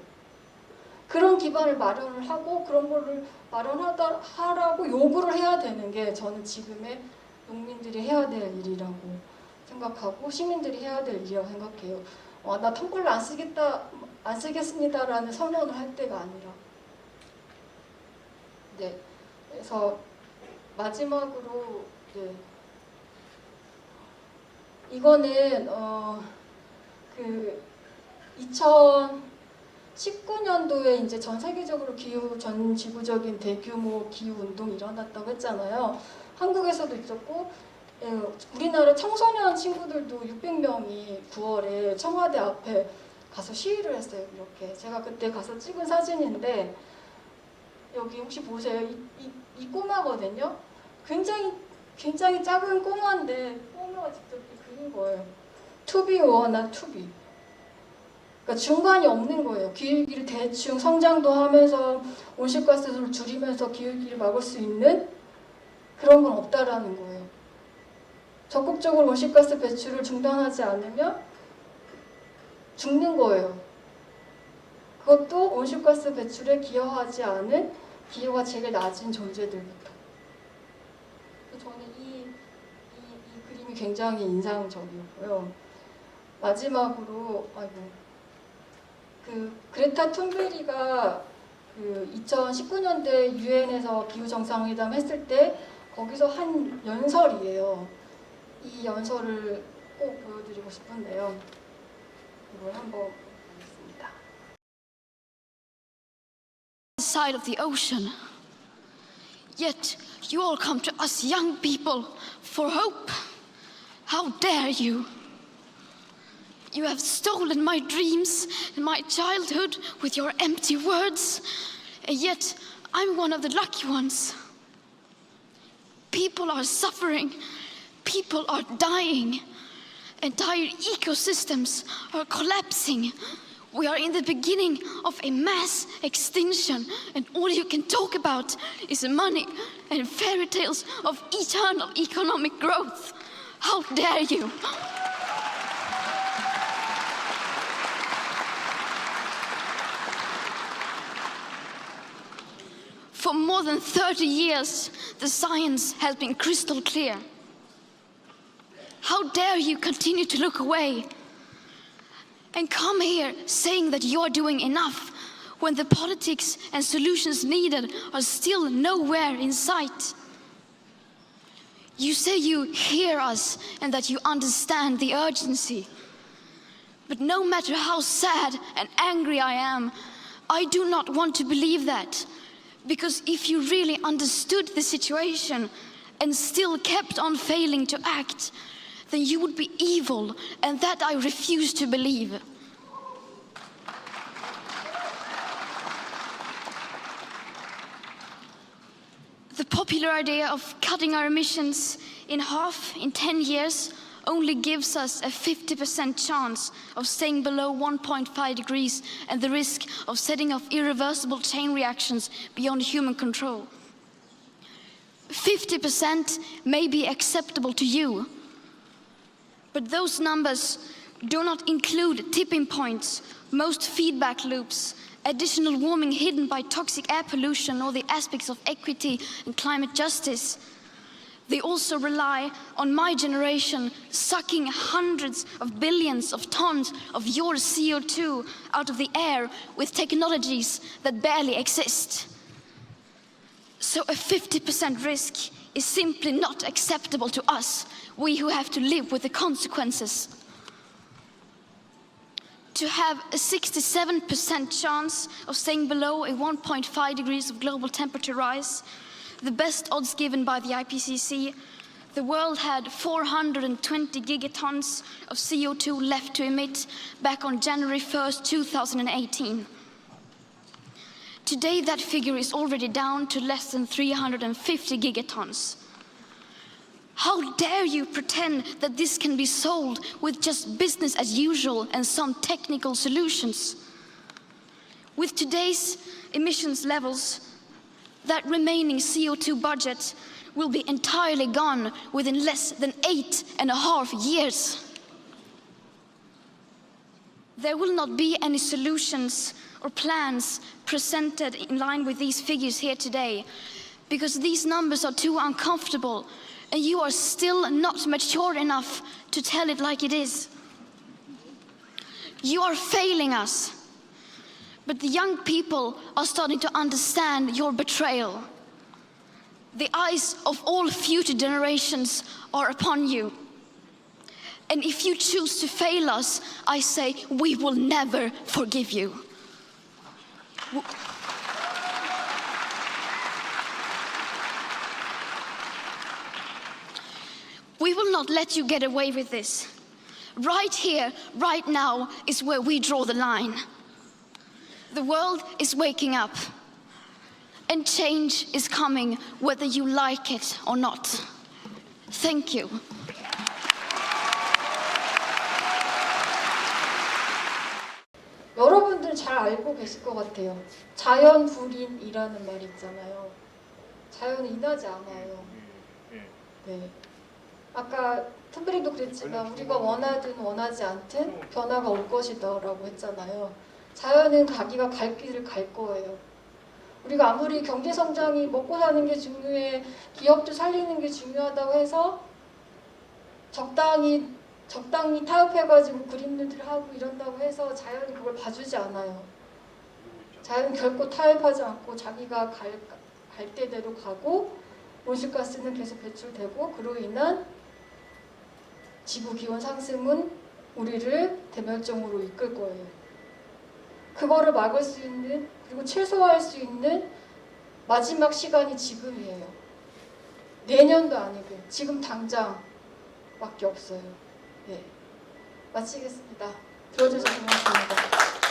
그런 기반을 마련을 하고 그런 거를 마련하라고 요구를 해야 되는 게 저는 지금의 농민들이 해야 될 일이라고 생각하고 시민들이 해야 될 일이라고 생각해요. 나 텀블러 안 쓰겠습니다라는 선언을 할 때가 아니라. 네. 그래서 마지막으로 네. 이거는 그 2019년도에 이제 전 세계적으로 전 지구적인 대규모 기후 운동이 일어났다고 했잖아요. 한국에서도 있었고 우리나라 청소년 친구들도 600명이 9월에 청와대 앞에 가서 시위를 했어요. 이렇게 제가 그때 가서 찍은 사진인데 여기 혹시 보세요. 이 꼬마거든요. 굉장히 작은 꼬마인데 꼬마가 직접 그린 거예요. To be or not to be. 그러니까 중간이 없는 거예요. 기후위기를 대충 성장도 하면서 온실가스를 줄이면서 기후위기를 막을 수 있는 그런 건 없다라는 거예요. 적극적으로 온실가스 배출을 중단하지 않으면 죽는 거예요. 그것도 온실가스 배출에 기여하지 않은 기여가 제일 낮은 존재들부터. 저는 이 그림이 굉장히 인상적이었고요. 마지막으로 그 그레타 툰베리가 그 2019년대 유엔에서 기후 정상회담 했을 때 거기서 한 연설이에요. 이 연설을 꼭 보여드리고 싶은데요. 이걸 한번 보겠습니다. Side of the ocean. Yet you all come to us young people for hope. How dare you? You have stolen my dreams and my childhood with your empty words, and yet I'm one of the lucky ones. People are suffering, people are dying, entire ecosystems are collapsing. We are in the beginning of a mass extinction, and all you can talk about is money and fairy tales of eternal economic growth. How dare you? For more than 30 years, the science has been crystal clear. How dare you continue to look away and come here saying that you are doing enough when the politics and solutions needed are still nowhere in sight. You say you hear us and that you understand the urgency. But no matter how sad and angry I am, I do not want to believe that. Because if you really understood the situation and still kept on failing to act, then you would be evil, and that I refuse to believe. The popular idea of cutting our emissions in half in 10 years only gives us a 50% chance of staying below 1.5 degrees and the risk of setting off irreversible chain reactions beyond human control. 50% may be acceptable to you, but those numbers do not include tipping points, most feedback loops, additional warming hidden by toxic air pollution, or the aspects of equity and climate justice. They also rely on my generation sucking hundreds of billions of tons of your CO2 out of the air with technologies that barely exist. So a 50% risk is simply not acceptable to us, we who have to live with the consequences. To have a 67% chance of staying below a 1.5 degrees of global temperature rise, the best odds given by the IPCC, the world had 420 gigatons of CO2 left to emit back on January 1st, 2018. Today, that figure is already down to less than 350 gigatons. How dare you pretend that this can be solved with just business as usual and some technical solutions? With today's emissions levels, that remaining CO2 budget will be entirely gone within less than 8.5 years. There will not be any solutions or plans presented in line with these figures here today, because these numbers are too uncomfortable and you are still not mature enough to tell it like it is. You are failing us. But the young people are starting to understand your betrayal. The eyes of all future generations are upon you. And if you choose to fail us, I say we will never forgive you. We will not let you get away with this. Right here, right now, is where we draw the line. The world is waking up, and change is coming whether you like it or not. Thank you. 여러분들 잘 알고 계실 것 같아요. 자연불인이라는 말이 있잖아요. 자연은 인하지 않아요. 네. 아까 텀블링도 그랬지만 우리가 원하든 원하지 않든 변화가 올 것이다라고 했잖아요. 자연은 자기가 갈 길을 갈 거예요. 우리가 아무리 경제성장이 먹고 사는 게 중요해, 기업도 살리는 게 중요하다고 해서 적당히 타협해가지고 그린뉴딜 하고 이런다고 해서 자연이 그걸 봐주지 않아요. 자연은 결코 타협하지 않고 자기가 갈 때대로 가고 온실가스는 계속 배출되고 그로 인한 지구기온 상승은 우리를 대멸종으로 이끌 거예요. 그거를 막을 수 있는, 그리고 최소화할 수 있는 마지막 시간이 지금이에요. 내년도 아니고 지금 당장밖에 없어요. 네, 마치겠습니다. 들어주셔서 고맙습니다.